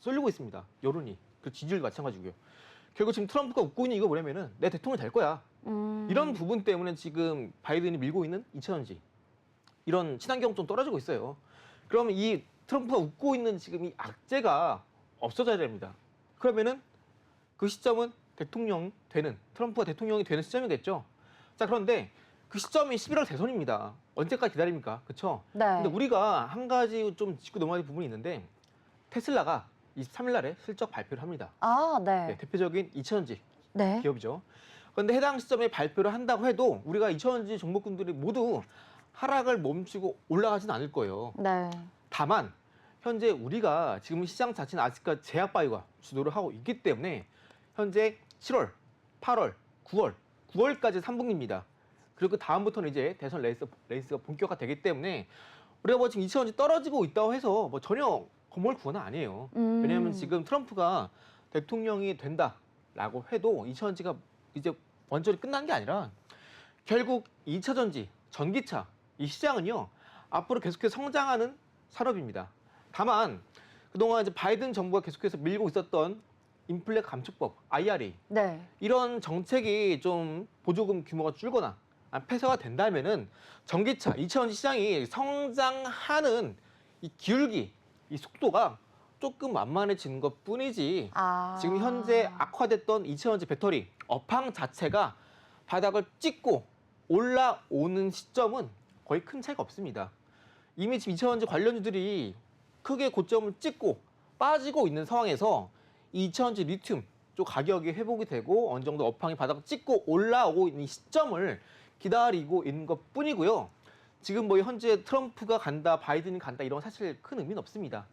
쏠리고 있습니다. 여론이. 그 지지율 마찬가지고요. 결국 지금 트럼프가 웃고 있는 이거 뭐냐면은 내 대통령 될 거야. 이런 부분 때문에 지금 바이든이 밀고 있는 2차전지 이런 친환경 좀 떨어지고 있어요. 그러면 이 트럼프가 웃고 있는 지금 이 악재가 없어져야 됩니다. 그러면은 그 시점은 대통령 되는 트럼프가 대통령이 되는 시점이겠죠. 자, 그런데 그 시점이 11월 대선입니다. 언제까지 기다립니까? 그렇죠? 네. 근데 우리가 한 가지 좀 짚고 넘어야 될 부분이 있는데 테슬라가 23일 날에 실적 발표를 합니다. 아, 네, 네. 대표적인 2차전지 네. 기업이죠. 그런데 해당 시점에 발표를 한다고 해도 우리가 2차전지 종목군들이 모두 하락을 멈추고 올라가진 않을 거예요. 네. 다만 현재 우리가 지금 시장 자체는 아직까지 제약바이오가 주도를 하고 있기 때문에 현재 7월, 8월, 9월까지 3분기입니다. 그리고 그 다음부터는 이제 대선 레이스가 본격화 되기 때문에 우리가 뭐 지금 2차전지 떨어지고 있다고 해서 뭐 전혀 거물 구원은 아니에요. 왜냐하면 지금 트럼프가 대통령이 된다라고 해도 2차전지가 이제 완전히 끝난 게 아니라 결국 2차전지, 전기차 이 시장은요 앞으로 계속해서 성장하는 산업입니다. 다만 그동안 이제 바이든 정부가 계속해서 밀고 있었던 인플레 감축법 IRA 네. 이런 정책이 좀 보조금 규모가 줄거나 폐쇄가 된다면은 전기차 2차전지 시장이 성장하는 이 기울기 이 속도가 조금 만만해지는 것뿐이지 아. 지금 현재 악화됐던 2차전지 배터리 업황 자체가 바닥을 찍고 올라오는 시점은 거의 큰 차이가 없습니다. 이미 지금 2차전지 관련주들이 크게 고점을 찍고 빠지고 있는 상황에서 2차전지 리튬 쪽 가격이 회복이 되고 어느 정도 업황이 바닥을 찍고 올라오고 있는 시점을 기다리고 있는 것뿐이고요. 지금 뭐 현재 트럼프가 간다, 바이든이 간다 이런 사실 큰 의미는 없습니다.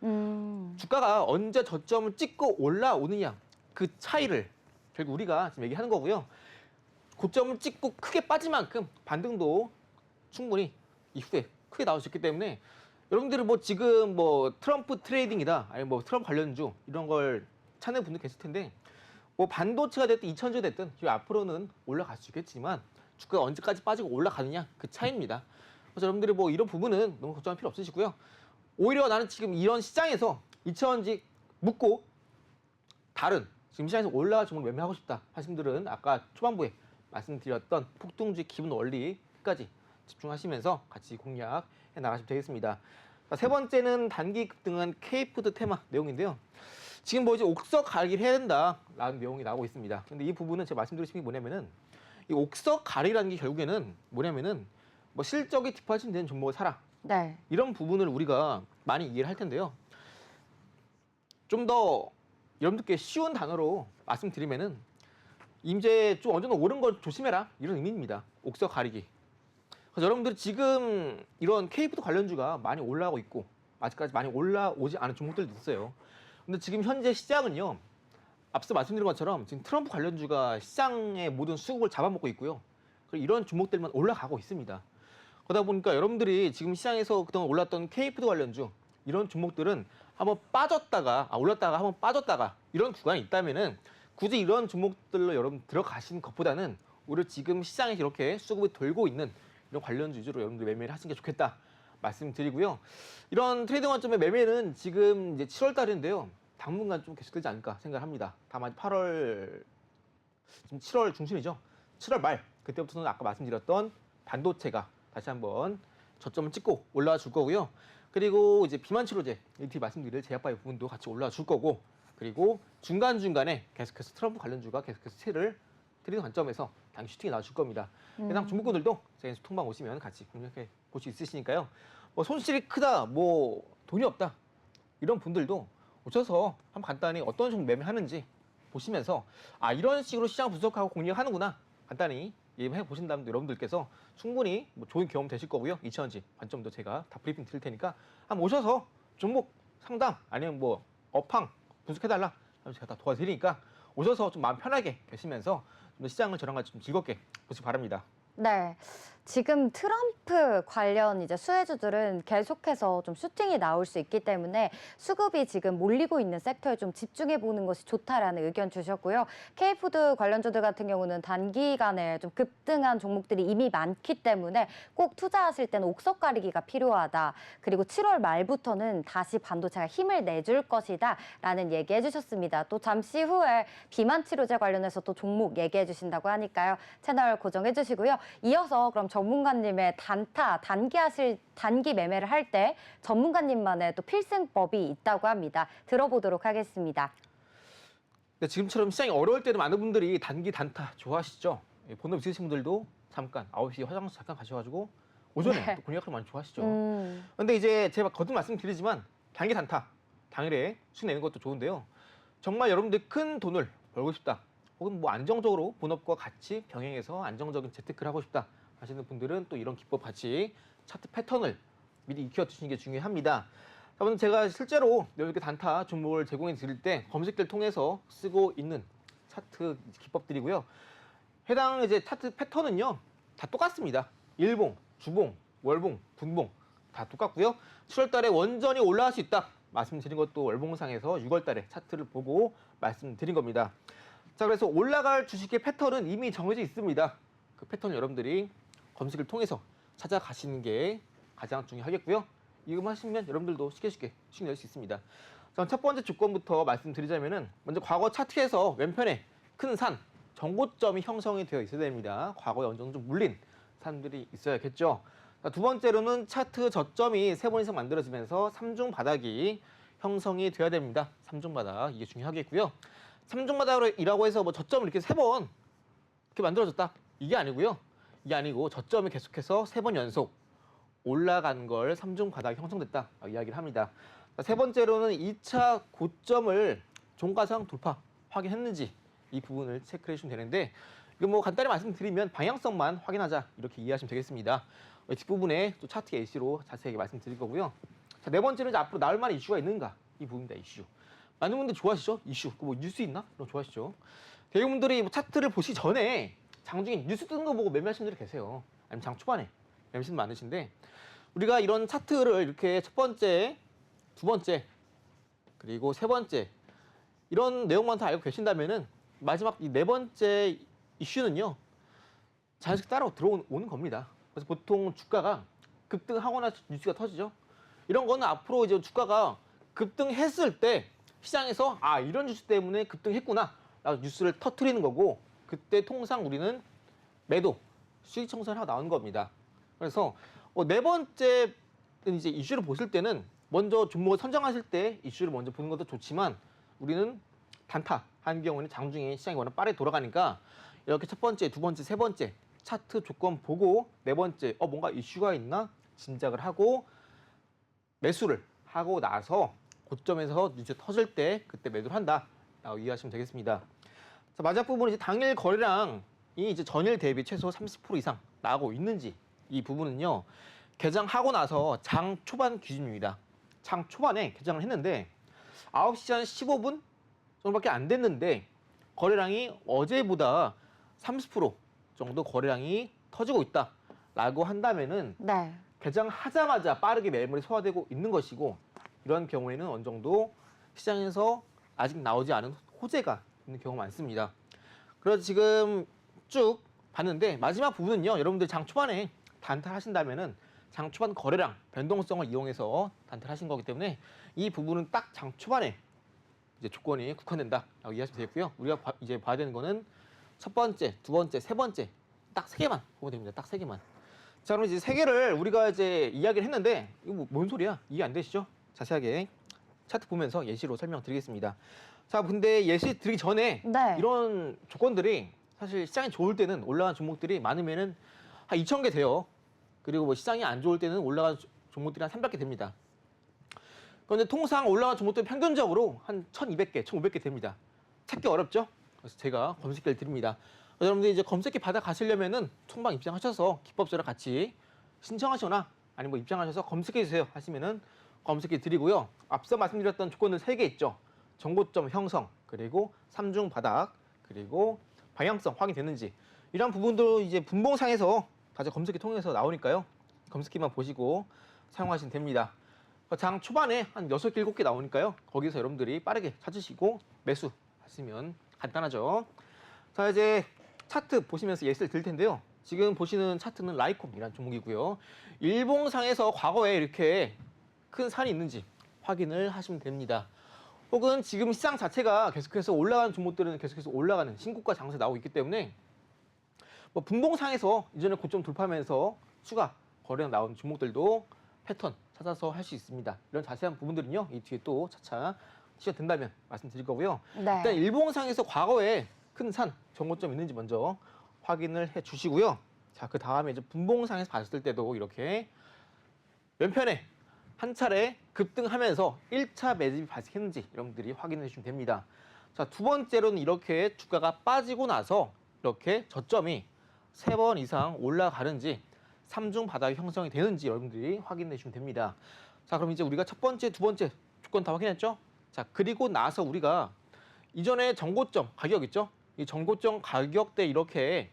주가가 언제 저점을 찍고 올라오느냐 그 차이를 결국 우리가 지금 얘기하는 거고요. 고점을 찍고 크게 빠진 만큼 반등도 충분히 이후에 크게 나올 수 있기 때문에 여러분들은 뭐 지금 뭐 트럼프 트레이딩이다 아니면 뭐 트럼프 관련주 이런 걸 찾는 분들 계실 텐데 뭐 반도체가 됐든 2차전지가 됐든 앞으로는 올라갈 수 있겠지만 주가가 언제까지 빠지고 올라가느냐 그 차이입니다. 그래서 여러분들이 뭐 이런 부분은 너무 걱정할 필요 없으시고요. 오히려 나는 지금 이런 시장에서 2차전지 묻고 다른 지금 시장에서 올라갈 종목을 매매하고 싶다 하신 분들은 아까 초반부에 말씀드렸던 폭등주의 기본 원리까지 집중하시면서 같이 공략해 나가시면 되겠습니다. 세 번째는 단기 급등한 K푸드 테마 내용인데요. 지금 뭐 이제 옥석 가리기를 해야 된다라는 내용이 나오고 있습니다. 근데 이 부분은 제가 말씀드리신 게 뭐냐면은 이 옥석 가리라는 게 결국에는 뭐냐면은 뭐 실적이 뒷받침되는 종목을 사라. 네. 이런 부분을 우리가 많이 이해를 할 텐데요. 좀 더 여러분들께 쉬운 단어로 말씀드리면은 이제 좀 어느 정도 오른 걸 조심해라 이런 의미입니다. 옥석 가리기. 그래서 여러분들이 지금 이런 K푸드 관련주가 많이 올라오고 있고 아직까지 많이 올라오지 않은 종목들도 있어요. 근데 지금 현재 시장은요. 앞서 말씀드린 것처럼 지금 트럼프 관련주가 시장의 모든 수급을 잡아먹고 있고요. 그리고 이런 종목들만 올라가고 있습니다. 그러다 보니까 여러분들이 지금 시장에서 그동안 올랐던 K푸드 관련주 이런 종목들은 한번 빠졌다가 올랐다가 한번 빠졌다가 이런 구간이 있다면은 굳이 이런 종목들로 여러분 들어가시는 것보다는 오히려 지금 시장에서 이렇게 수급이 돌고 있는 이런 관련주 위주로 여러분들 매매를 하시는 게 좋겠다 말씀드리고요. 이런 트레이딩 관점의 매매는 지금 이제 7월 달인데요. 당분간 좀 계속되지 않을까 생각합니다. 다만 8월 지금 7월 중순이죠. 7월 말 그때부터는 아까 말씀드렸던 반도체가 다시 한번 저점을 찍고 올라와 줄 거고요. 그리고 이제 비만 치료제 이렇게 말씀드릴 제약바이오 부분도 같이 올라와 줄 거고, 그리고 중간중간에 계속해서 트럼프 관련주가 계속해서 트레이딩 관점에서 당시 슈팅이 나와 줄 겁니다. 해당 종목군들도 저희 통방 오시면 같이 공략해 볼 수 있으시니까요. 뭐 손실이 크다, 뭐 돈이 없다 이런 분들도 오셔서 한번 간단히 어떤 종목 매매하는지 보시면서 이런 식으로 시장 분석하고 공략하는구나 간단히 이해해 보신다면 여러분들께서 충분히 뭐 좋은 경험 되실 거고요. 2000지 관점도 제가 다 브리핑 드릴 테니까 한번 오셔서 종목 상담 아니면 뭐 업황 분석해달라 하면 제가 다 도와드리니까 오셔서 좀 마음 편하게 계시면서 좀 시장을 저랑 같이 좀 즐겁게 보시기 바랍니다. 네. 지금 트럼프 관련 이제 수혜주들은 계속해서 좀 슈팅이 나올 수 있기 때문에 수급이 지금 몰리고 있는 섹터에 좀 집중해 보는 것이 좋다라는 의견 주셨고요. K푸드 관련주들 같은 경우는 단기간에 좀 급등한 종목들이 이미 많기 때문에 꼭 투자하실 때는 옥석 가리기가 필요하다. 그리고 7월 말부터는 다시 반도체가 힘을 내줄 것이다라는 얘기해 주셨습니다. 또 잠시 후에 비만 치료제 관련해서 또 종목 얘기해 주신다고 하니까요. 채널 고정해 주시고요. 이어서 그럼 전문가님의 단기 매매를 할 때 전문가님만의 또 필승법이 있다고 합니다. 들어보도록 하겠습니다. 근데 지금처럼 시장이 어려울 때는 많은 분들이 단기 단타 좋아하시죠. 본업 있으신 분들도 잠깐 9시 화장실 잠깐 가셔가지고 오전에 또 공략을 많이 좋아하시죠. 근데 이제 제가 거듭 말씀드리지만 단기 단타 당일에 수익 내는 것도 좋은데요. 정말 여러분들 큰 돈을 벌고 싶다. 혹은 뭐 안정적으로 본업과 같이 병행해서 안정적인 재테크를 하고 싶다 하시는 분들은 또 이런 기법 같이 차트 패턴을 미리 익혀 두시는 게 중요합니다. 그러면 제가 실제로 이렇게 단타 종목을 제공해 드릴 때 검색들 통해서 쓰고 있는 차트 기법들이고요. 해당 이제 차트 패턴은요 다 똑같습니다. 일봉, 주봉, 월봉, 분봉 다 똑같고요. 7월 달에 원전이 올라갈 수 있다 말씀드린 것도 월봉상에서 6월 달에 차트를 보고 말씀드린 겁니다. 자, 그래서 올라갈 주식의 패턴은 이미 정해져 있습니다. 그 패턴을 여러분들이 검색을 통해서 찾아가시는 게 가장 중요하겠고요. 이것만 하시면 여러분들도 쉽게 수익 낼 수 있습니다. 자, 첫 번째 조건부터 말씀드리자면은 먼저 과거 차트에서 왼편에 큰 산, 정고점이 형성이 되어 있어야 됩니다. 과거에 어느 정도 좀 물린 산들이 있어야겠죠. 자, 두 번째로는 차트 저점이 3번 이상 만들어지면서 3중 바닥이 형성이 돼야 됩니다. 3중 바닥 이게 중요하겠고요. 3중 바닥이라고 해서 뭐 저점을 이렇게 3번 이렇게 만들어졌다 이게 아니고요. 이게 아니고 저점이 계속해서 3번 연속 올라간 걸 3중 바닥이 형성됐다 이야기를 합니다. 자, 세 번째로는 2차 고점을 종가상 돌파 확인했는지 이 부분을 체크해 주시면 되는데, 이거 뭐 간단히 말씀드리면 방향성만 확인하자 이렇게 이해하시면 되겠습니다. 뒷부분에 또 차트 AC로 자세하게 말씀드릴 거고요. 자, 네 번째는 이제 앞으로 나올 만한 이슈가 있는가 이 부분입니다. 이슈. 많은 분들 좋아하시죠? 이슈. 뭐 뉴스 있나? 그럼 좋아하시죠? 대부분들이 뭐 차트를 보시 전에 장중에 뉴스 뜨는 거 보고 매매하시는 분들이 계세요. 아니면 장 초반에 매매하시는 분 많으신데, 우리가 이런 차트를 이렇게 첫 번째, 두 번째, 그리고 세 번째 이런 내용만 다 알고 계신다면은 마지막 이 네 번째 이슈는요 자연스럽게 따라 들어오는 겁니다. 그래서 보통 주가가 급등하거나 뉴스가 터지죠. 이런 거는 앞으로 이제 주가가 급등했을 때 시장에서 이런 뉴스 때문에 급등했구나 라고 뉴스를 터트리는 거고, 그때 통상 우리는 매도 수익 청산을 하고 나오는 겁니다. 그래서 네 번째 이제 이슈를 보실 때는 먼저 종목을 선정하실 때 이슈를 먼저 보는 것도 좋지만, 우리는 단타 한 경우는 장중에 시장이 워낙 빠르게 돌아가니까 이렇게 첫 번째, 두 번째, 세 번째 차트 조건 보고 네 번째 뭔가 이슈가 있나 짐작을 하고 매수를 하고 나서 고점에서 뉴스 터질 때 그때 매도를 한다라고 이해하시면 되겠습니다. 자, 마지막 부분은 이제 당일 거래량이 이제 전일 대비 최소 30% 이상 나가고 있는지, 이 부분은요 개장하고 나서 장 초반 기준입니다. 장 초반에 개장을 했는데 9시 한 15분 정도밖에 안 됐는데 거래량이 어제보다 30% 정도 거래량이 터지고 있다라고 한다면은 네. 개장하자마자 빠르게 매물이 소화되고 있는 것이고, 이런 경우에는 어느 정도 시장에서 아직 나오지 않은 호재가 있는 경우가 많습니다. 그래서 지금 쭉 봤는데 마지막 부분은요. 여러분들 장 초반에 단타를 하신다면은 장 초반 거래량 변동성을 이용해서 단타를 하신 거기 때문에 이 부분은 딱 장 초반에 이제 조건이 국한된다라고 이해하시면 되겠고요. 우리가 이제 봐야 되는 거는 첫 번째, 두 번째, 세 번째 딱 세 개만 보면 됩니다. 딱 세 개만. 자, 그럼 이제 세 개를 우리가 이제 이야기를 했는데 이거 뭔 소리야? 이해 안 되시죠? 자세하게 차트 보면서 예시로 설명드리겠습니다. 자, 근데 예시 드리기 전에 네. 이런 조건들이 사실 시장이 좋을 때는 올라간 종목들이 많으면은 한 2,000개 돼요. 그리고 뭐 시장이 안 좋을 때는 올라간 종목들이 한 300개 됩니다. 그런데 통상 올라간 종목들은 평균적으로 한 1,200개, 1,500개 됩니다. 찾기 어렵죠? 그래서 제가 검색기를 드립니다. 여러분들 이제 검색기 받아 가시려면은 총방 입장하셔서 기법서랑 같이 신청하거나 아니면 뭐 입장하셔서 검색해 주세요 하시면은 검색기 드리고요. 앞서 말씀드렸던 조건들 3개 있죠. 정고점 형성, 그리고 3중 바닥, 그리고 방향성 확인됐는지 이런 부분도 이제 분봉상에서 다시 검색기 통해서 나오니까요. 검색기만 보시고 사용하시면 됩니다. 장 초반에 한 6개, 7개 나오니까요. 거기서 여러분들이 빠르게 찾으시고 매수 하시면 간단하죠. 자, 이제 차트 보시면서 예시를 드릴 텐데요. 지금 보시는 차트는 라이콤이라는 종목이고요. 일봉상에서 과거에 이렇게 큰 산이 있는지 확인을 하시면 됩니다. 혹은 지금 시장 자체가 계속해서 올라가는 종목들은 계속해서 올라가는 신고가 장세 나오고 있기 때문에 뭐 분봉상에서 이전에 고점 돌파하면서 추가 거래가 나온 종목들도 패턴 찾아서 할 수 있습니다. 이런 자세한 부분들은요. 이 뒤에 또 차차 시간 된다면 말씀드릴 거고요. 네. 일단 일봉상에서 과거에 큰 산, 정고점 있는지 먼저 확인을 해 주시고요. 자, 그 다음에 이제 분봉상에서 봤을 때도 이렇게 왼편에 한 차례 급등하면서 1차 매집이 발생했는지 여러분들이 확인해 주시면 됩니다. 자, 두 번째로는 이렇게 주가가 빠지고 나서 이렇게 저점이 3번 이상 올라가는지 3중 바닥이 형성이 되는지 여러분들이 확인해 주시면 됩니다. 자, 그럼 이제 우리가 첫 번째, 두 번째 조건 다 확인했죠? 자, 그리고 나서 우리가 이전에 정고점 가격 있죠? 이 정고점 가격대 이렇게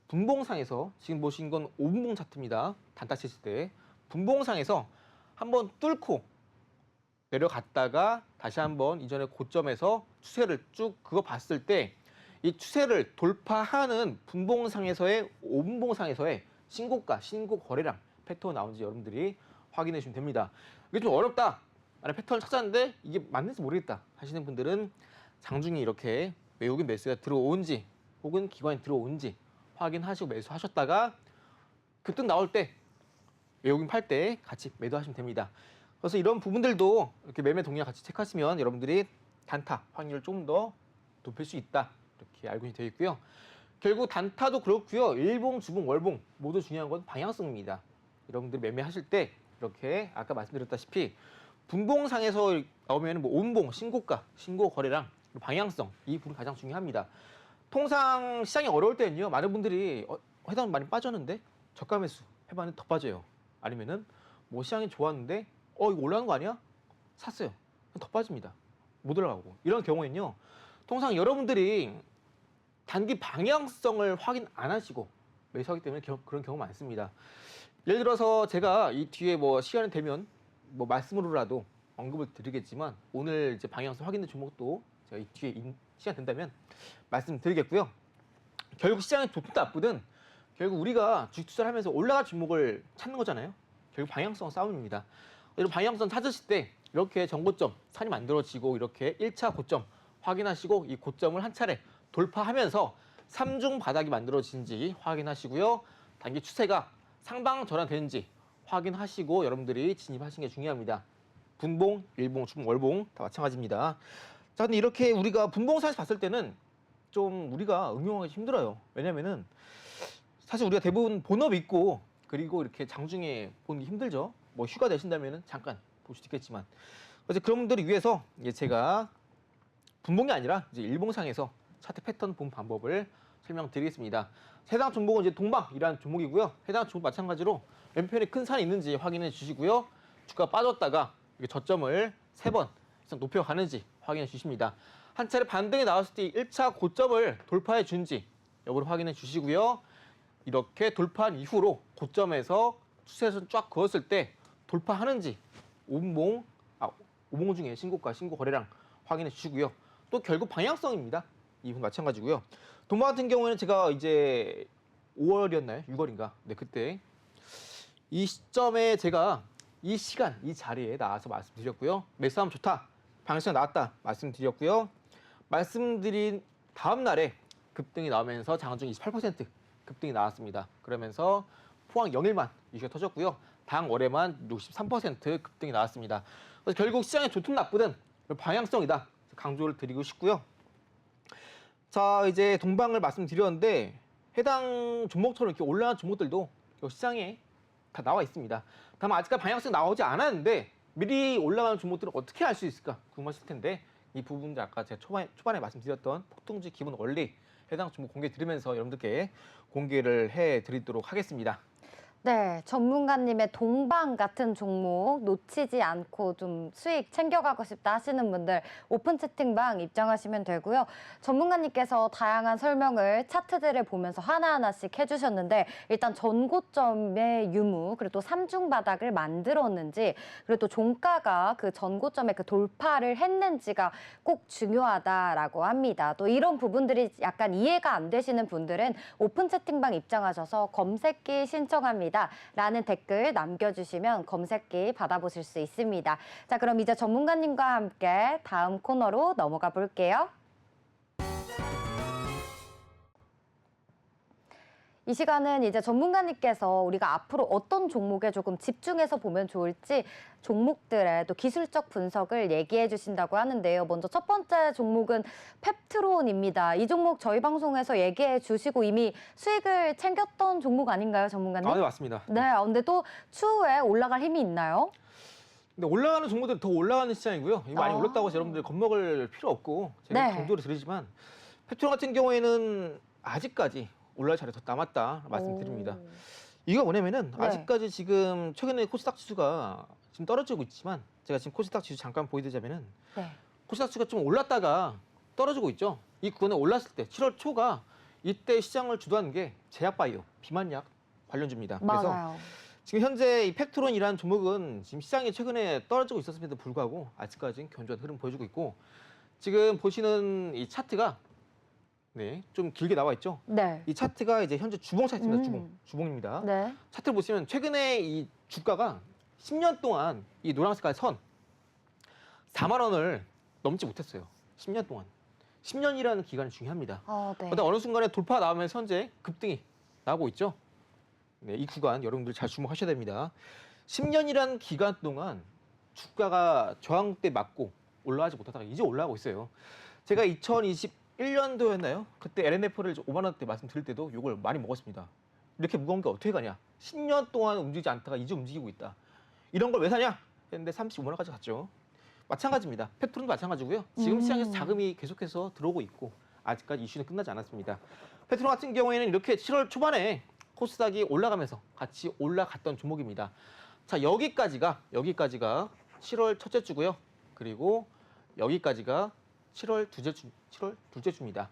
분봉상에서 지금 보신 건 5분봉 차트입니다. 단타 쳤을 때 분봉상에서 한번 뚫고 내려갔다가 다시 한번 이전에 고점에서 추세를 쭉 그거 봤을 때 이 추세를 돌파하는 분봉상에서의 5분봉상에서의 신고가, 신고 거래량 패턴 나오는지 여러분들이 확인해 주시면 됩니다. 이게 좀 어렵다. 나는 패턴을 찾았는데 이게 맞는지 모르겠다 하시는 분들은 장중에 이렇게 외국인 매수가 들어온지 혹은 기관이 들어온지 확인하시고 매수하셨다가 급등 나올 때 외국인 팔 때 같이 매도하시면 됩니다. 그래서 이런 부분들도 이렇게 매매 동향 같이 체크하시면 여러분들이 단타 확률을 좀 더 높일 수 있다. 이렇게 알고 되어 있고요. 결국 단타도 그렇고요. 일봉, 주봉, 월봉 모두 중요한 건 방향성입니다. 여러분들 매매하실 때 이렇게 아까 말씀드렸다시피 분봉상에서 나오면 뭐 온봉, 신고가, 신고 거래량, 방향성 이 부분이 가장 중요합니다. 통상 시장이 어려울 때는요. 많은 분들이 회담 많이 빠졌는데 저가 매수 해봤는데 더 빠져요. 아니면은 뭐 시장이 좋았는데 이거 올라가는 거 아니야? 샀어요. 더 빠집니다. 못 올라가고. 이런 경우에는요. 통상 여러분들이 단기 방향성을 확인 안 하시고 매수하기 때문에 그런 경우 많습니다. 예를 들어서 제가 이 뒤에 뭐 시간이 되면 뭐 말씀으로라도 언급을 드리겠지만 오늘 이제 방향성 확인된 종목도 제가 이 뒤에 시간 된다면 말씀드리겠고요. 결국 시장이 좋든 나쁘든 결국 우리가 주식 투자를 하면서 올라갈 종목을 찾는 거잖아요. 결국 방향성 싸움입니다. 이런 방향성 찾으실 때 이렇게 정고점 산이 만들어지고 이렇게 1차 고점 확인하시고 이 고점을 한 차례 돌파하면서 3중 바닥이 만들어진지 확인하시고요. 단기 추세가 상방 전환되는지 확인하시고 여러분들이 진입하시는 게 중요합니다. 분봉, 일봉, 주봉, 월봉 다 마찬가지입니다. 자, 근데 이렇게 우리가 분봉상에서 봤을 때는 좀 우리가 응용하기 힘들어요. 왜냐면은 사실 우리가 대부분 본업 있고 그리고 이렇게 장중에 보는 게 힘들죠. 뭐 휴가 내신다면은 잠깐 볼 수도 있겠지만 그래서 그런 분들을 위해서 이제 제가 분봉이 아니라 이제 일봉상에서 차트 패턴 본 방법을 설명드리겠습니다. 해당 종목은 이제 동방이라는 종목이고요. 해당 종목 마찬가지로 왼편에 큰 산이 있는지 확인해 주시고요. 주가 빠졌다가 이렇게 저점을 3번 이상 높여가는지 확인해 주십니다. 한 차례 반등이 나왔을 때 1차 고점을 돌파해 준지 여부를 확인해 주시고요. 이렇게 돌파한 이후로 고점에서 추세선 쫙 그었을 때 돌파하는지 5분봉, 5분 중에 신고가, 신고 거래량 확인해 주시고요. 또 결국 방향성입니다. 이 부분 마찬가지고요. 동반 같은 경우에는 제가 이제 5월이었나요? 6월인가? 네, 그때 이 시점에 제가 이 시간, 이 자리에 나와서 말씀드렸고요. 매수하면 좋다. 방향성 나왔다. 말씀드렸고요. 말씀드린 다음 날에 급등이 나오면서 장중 28% 급등이 나왔습니다. 그러면서 포항 영일만 이슈가 터졌고요. 당 월에만 63% 급등이 나왔습니다. 그래서 결국 시장이 좋든 나쁘든 방향성이다. 강조를 드리고 싶고요. 자, 이제 동방을 말씀드렸는데 해당 종목처럼 이렇게 올라간 종목들도 시장에 다 나와 있습니다. 다만 아직까지 방향성 나오지 않았는데 미리 올라가는 종목들은 어떻게 알 수 있을까 궁금하실 텐데 이 부분들 아까 제가 초반에 말씀드렸던 폭등주 기본 원리 해당 종목 공개 드리면서 여러분들께 공개를 해드리도록 하겠습니다. 네, 전문가님의 동방 같은 종목 놓치지 않고 좀 수익 챙겨가고 싶다 하시는 분들 오픈 채팅방 입장하시면 되고요. 전문가님께서 다양한 설명을 차트들을 보면서 하나하나씩 해주셨는데 일단 전고점의 유무 그리고 또 삼중 바닥을 만들었는지 그리고 또 종가가 그 전고점의 그 돌파를 했는지가 꼭 중요하다라고 합니다. 또 이런 부분들이 약간 이해가 안 되시는 분들은 오픈 채팅방 입장하셔서 검색기 신청합니다. 라는 댓글 남겨주시면 검색기 받아보실 수 있습니다. 자, 그럼 이제 전문가님과 함께 다음 코너로 넘어가 볼게요. 이 시간은 이제 전문가님께서 우리가 앞으로 어떤 종목에 조금 집중해서 보면 좋을지 종목들의 또 기술적 분석을 얘기해 주신다고 하는데요. 먼저 첫 번째 종목은 펩트론입니다. 이 종목 저희 방송에서 얘기해 주시고 이미 수익을 챙겼던 종목 아닌가요, 전문가님? 네, 맞습니다. 네, 근데 또 추후에 올라갈 힘이 있나요? 근데 올라가는 종목들 더 올라가는 시장이고요. 이거 많이 올랐다고 해서 여러분들 겁먹을 필요 없고 제가 네. 강조를 드리지만 펩트론 같은 경우에는 아직까지 올라갈 자리 더 남았다 말씀드립니다. 이거 뭐냐면은 네. 아직까지 지금 최근에 코스닥 지수가 지금 떨어지고 있지만 제가 지금 코스닥 지수 잠깐 보여드리자면은 네. 코스닥 지수가 좀 올랐다가 떨어지고 있죠. 이 구간에 올랐을 때 7월 초가 이때 시장을 주도하는 게 제약바이오, 비만약 관련주입니다. 그래서 맞아요. 지금 현재 이 펩트론이라는 종목은 지금 시장이 최근에 떨어지고 있었음에도 불구하고 아직까지는 견조한 흐름 보여주고 있고 지금 보시는 이 차트가 네, 좀 길게 나와 있죠. 네. 이 차트가 이제 현재 주봉 차트입니다. 주봉입니다. 네. 차트를 보시면 최근에 이 주가가 10년 동안 이 노란 색깔 선 4만 원을 넘지 못했어요. 10년 동안. 10년이라는 기간이 중요합니다. 네. 그러다 어느 순간에 돌파 나오면서 현재 급등이 나오고 있죠. 네, 이 구간 여러분들 잘 주목하셔야 됩니다. 10년이라는 기간 동안 주가가 저항대 맞고 올라가지 못하다가 이제 올라가고 있어요. 제가 2021년도였나요? 그때 LNF를 5만 원대 말씀드릴 때도 이걸 많이 먹었습니다. 이렇게 무거운 게 어떻게 가냐? 10년 동안 움직이지 않다가 이제 움직이고 있다. 이런 걸 왜 사냐? 했는데 35만 원까지 갔죠. 마찬가지입니다. 펩트론도 마찬가지고요. 지금 시장에서 자금이 계속해서 들어오고 있고 아직까지 이슈는 끝나지 않았습니다. 펩트론 같은 경우에는 이렇게 7월 초반에 코스닥이 올라가면서 같이 올라갔던 종목입니다. 자, 여기까지가 7월 첫째 주고요. 그리고 여기까지가 7월 둘째 주입니다.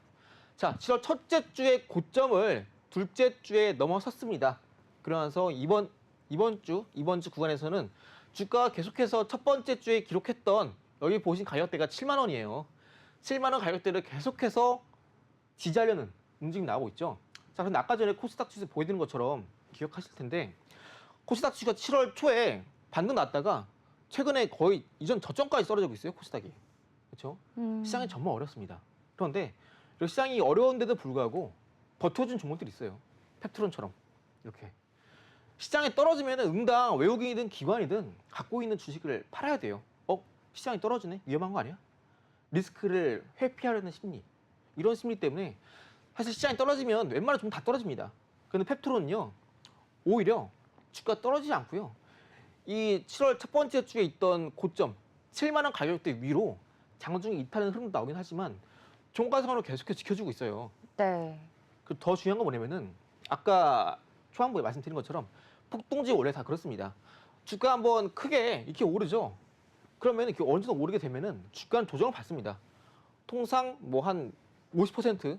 자, 7월 첫째 주의 고점을 둘째 주에 넘어섰습니다. 그러면서 이번 주 구간에서는 주가가 계속해서 첫 번째 주에 기록했던 여기 보신 가격대가 7만 원이에요. 7만 원 가격대를 계속해서 지지하려는 움직임이 나오고 있죠. 자, 근데 아까 전에 코스닥 지수 보여드린 것처럼 기억하실 텐데 코스닥 지수가 7월 초에 반등 났다가 최근에 거의 이전 저점까지 떨어지고 있어요. 코스닥이. 그렇죠? 시장이 정말 어렵습니다. 그런데 이렇게 시장이 어려운데도 불구하고 버텨준 종목들이 있어요. 펩트론처럼 이렇게. 시장이 떨어지면 응당 외국인이든 기관이든 갖고 있는 주식을 팔아야 돼요. 시장이 떨어지네? 위험한 거 아니야? 리스크를 회피하려는 심리. 이런 심리 때문에 사실 시장이 떨어지면 웬만한 종목 다 떨어집니다. 그런데 펩트론은요. 오히려 주가 떨어지지 않고요. 이 7월 첫 번째 주에 있던 고점 7만 원 가격대 위로 장중에 이탈하는 흐름도 나오긴 하지만 종가상으로 계속해서 지켜주고 있어요. 네. 그리고 더 중요한 건 뭐냐면은 아까 초반부에 말씀드린 것처럼 폭등지 원래 다 그렇습니다. 주가 한번 크게 이렇게 오르죠. 그러면 이렇게 어느 정도 오르게 되면은 주가는 조정을 받습니다. 통상 뭐 한 50%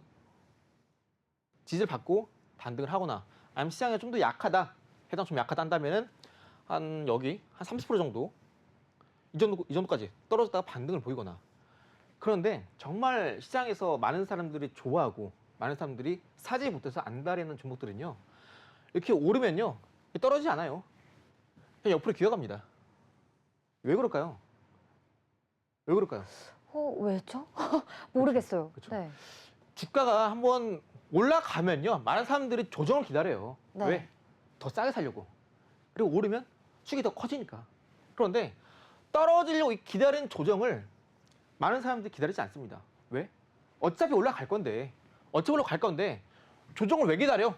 지지를 받고 반등을 하거나 아니면 시장이 좀 더 약하다, 해당 좀 약하다 한다면은 한 여기 한 30% 정도 이 이 정도까지 떨어졌다가 반등을 보이거나. 그런데 정말 시장에서 많은 사람들이 좋아하고 많은 사람들이 사지 못해서 안달하는 종목들은요. 이렇게 오르면요. 떨어지지 않아요. 그냥 옆으로 기어갑니다. 왜 그럴까요? 왜 그럴까요? 왜죠? 모르겠어요. 그쵸. 네. 주가가 한번 올라가면요. 많은 사람들이 조정을 기다려요. 네. 왜? 더 싸게 살려고. 그리고 오르면 수익이 더 커지니까. 그런데 떨어지려고 기다리는 조정을 많은 사람들이 기다리지 않습니다. 왜? 어차피 올라갈 건데. 어차피 올라갈 건데 조정을 왜 기다려?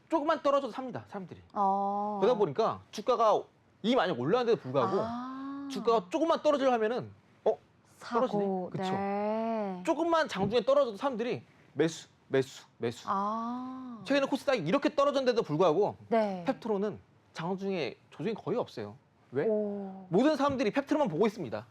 조금만 떨어져도 삽니다. 사람들이. 그러다 보니까 주가가 이 많이 올랐는데도 불구하고 주가가 조금만 떨어지려 하면은 떨어지네. 사고. 그쵸. 네. 조금만 장중에 떨어져도 사람들이 매수. 최근에 코스닥이 이렇게 떨어졌는데도 불구하고 네. 펩트로는 장중에 조정이 거의 없어요. 왜? 오, 모든 사람들이 펩트로만 보고 있습니다.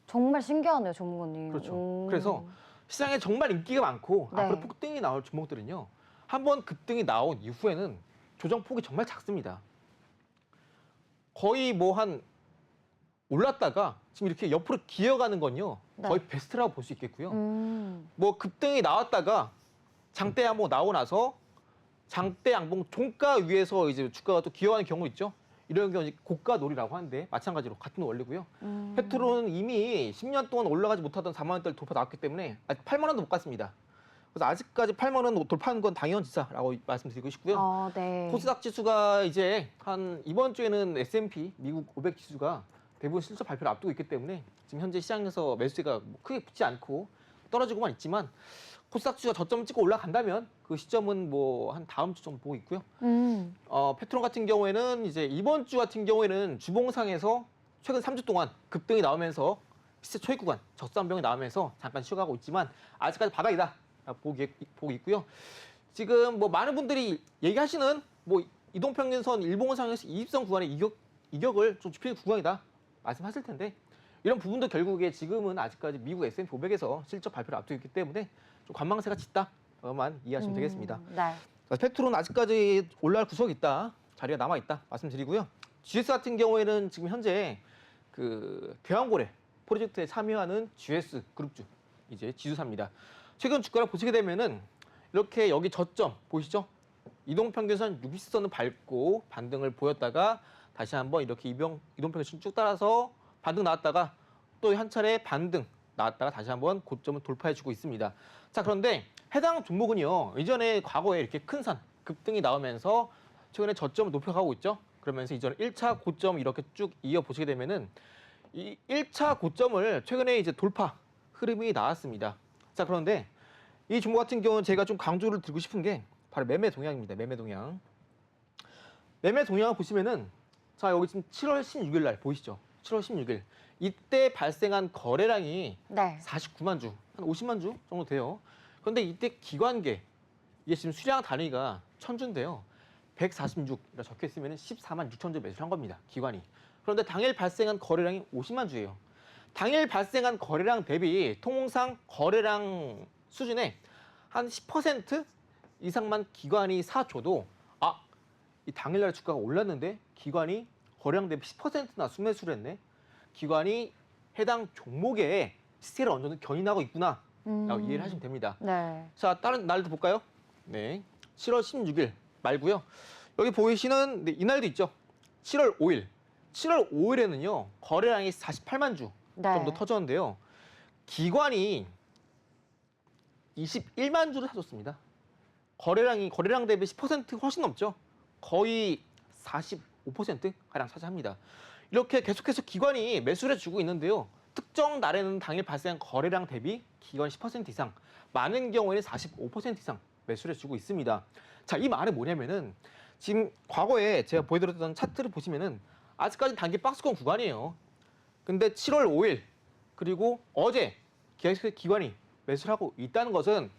정말 신기하네요, 전문가님. 그렇죠. 그래서 시장에 정말 인기가 많고 네. 앞으로 폭등이 나올 종목들은요. 한번 급등이 나온 이후에는 조정폭이 정말 작습니다. 거의 뭐 한 올랐다가 지금 이렇게 옆으로 기어가는 건요. 네. 거의 베스트라고 볼 수 있겠고요. 음. 뭐 급등이 나왔다가 장대 양봉 나오고 나서 장대 양봉 종가 위에서 이제 주가가 또 기어가는 경우 있죠. 이런 경우 이제 고가 놀이라고 하는데 마찬가지로 같은 원리고요. 펩트로는 이미 10년 동안 올라가지 못하던 4만 원대를 돌파 나왔기 때문에 아직 8만 원도 못 갔습니다. 그래서 아직까지 8만 원 돌파하는 건 당연지사라고 말씀드리고 싶고요. 네. 코스닥 지수가 이제 한 이번 주에는 S&P 미국 500 지수가 대부분 실적 발표를 앞두고 있기 때문에 지금 현재 시장에서 매수세가 크게 붙지 않고 떨어지고만 있지만 코스닥 지수가 저점 찍고 올라간다면 그 시점은 뭐 한 다음 주 정도 보고 있고요. 페트론 같은 경우에는 이제 이번 주 같은 경우에는 주봉상에서 최근 3주 동안 급등이 나오면서 시세 초입 구간 적산병이 나오면서 잠깐 쉬어가고 있지만 아직까지 바닥이다 보고 있고요. 지금 뭐 많은 분들이 얘기하시는 뭐 이동평균선 일봉상에서 20선 구간의 이격을 좀 좁히는 구간이다 말씀하실 텐데 이런 부분도 결국에 지금은 아직까지 미국 S&P 500에서 실적 발표를 앞두고 있기 때문에 좀 관망세가 짙다만 이해하시면 되겠습니다. 네. 페트로는 아직까지 올라갈 구석이 있다, 자리가 남아 있다 말씀드리고요. GS 같은 경우에는 지금 현재 그 대왕고래 프로젝트에 참여하는 GS 그룹주 이제 지주사입니다. 최근 주가를 보시게 되면은 이렇게 여기 저점 보이시죠? 이동평균선 60선을 밟고 반등을 보였다가 다시 한번 이렇게 이동평균선 쭉 따라서 반등 나왔다가 또 한 차례 반등 나왔다가 다시 한번 고점을 돌파해주고 있습니다. 자, 그런데 해당 종목은요. 이전에 과거에 이렇게 큰 산 급등이 나오면서 최근에 저점을 높여가고 있죠. 그러면서 이전에 1차 고점 이렇게 쭉 이어보시게 되면은 이 1차 고점을 최근에 이제 돌파 흐름이 나왔습니다. 자, 그런데 이 종목 같은 경우는 제가 좀 강조를 드리고 싶은 게 바로 매매 동향입니다. 매매 동향. 매매 동향을 보시면은 자, 여기 지금 7월 16일 날 보이시죠? 7월 16일. 이때 발생한 거래량이 네. 49만 주, 한 50만 주 정도 돼요. 그런데 이때 기관계, 이게 지금 수량 단위가 1000주인데요. 146이라 적혀 있으면 14만 6천 주 매수를 한 겁니다. 기관이. 그런데 당일 발생한 거래량이 50만 주예요. 당일 발생한 거래량 대비 통상 거래량 수준의 한 10% 이상만 기관이 사줘도 이 당일날 주가가 올랐는데 기관이 거래량 대비 10%나 순매수를 했네. 기관이 해당 종목의 시세를 어느 정도 견인하고 있구나 라고 이해를 하시면 됩니다. 네. 자, 다른 날도 볼까요? 네, 7월 16일 말고요. 여기 보이시는 이날도 있죠. 7월 5일. 7월 5일에는요. 거래량이 48만 주 정도 터졌는데요. 기관이 21만 주를 사줬습니다. 거래량 대비 10% 훨씬 넘죠. 거의 45% 가량 차지합니다. 이렇게 계속해서 기관이 매수를 해주고 있는데요. 특정 날에는 당일 발생한 거래량 대비 기관 10% 이상, 많은 경우에는 45% 이상 매수를 해주고 있습니다. 자, 이 말은 뭐냐면은 지금 과거에 제가 보여드렸던 차트를 보시면은 아직까지 단기 박스권 구간이에요. 근데 7월 5일 그리고 어제 계속해서 기관이 매수를 하고 있다는 것은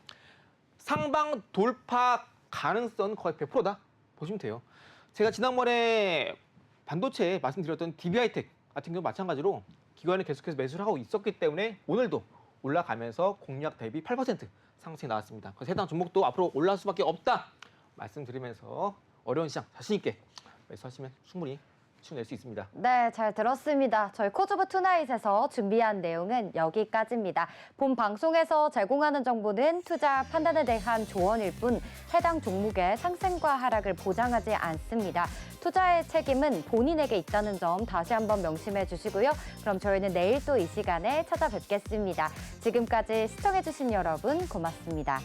상방 돌파 가능성은 거의 100%다 보시면 돼요. 제가 지난번에 반도체 말씀드렸던 DB하이텍 같은 경우 마찬가지로 기관이 계속해서 매수를 하고 있었기 때문에 오늘도 올라가면서 공략 대비 8% 상승이 나왔습니다. 그래서 해당 종목도 앞으로 올라갈 수밖에 없다 말씀드리면서 어려운 시장 자신 있게 매수하시면 충분히 수익 낼 수 있습니다. 네, 잘 들었습니다. 저희 코즈브 투나잇에서 준비한 내용은 여기까지입니다. 본 방송에서 제공하는 정보는 투자 판단에 대한 조언일 뿐 해당 종목의 상승과 하락을 보장하지 않습니다. 투자의 책임은 본인에게 있다는 점 다시 한번 명심해 주시고요. 그럼 저희는 내일 또 이 시간에 찾아뵙겠습니다. 지금까지 시청해주신 여러분 고맙습니다.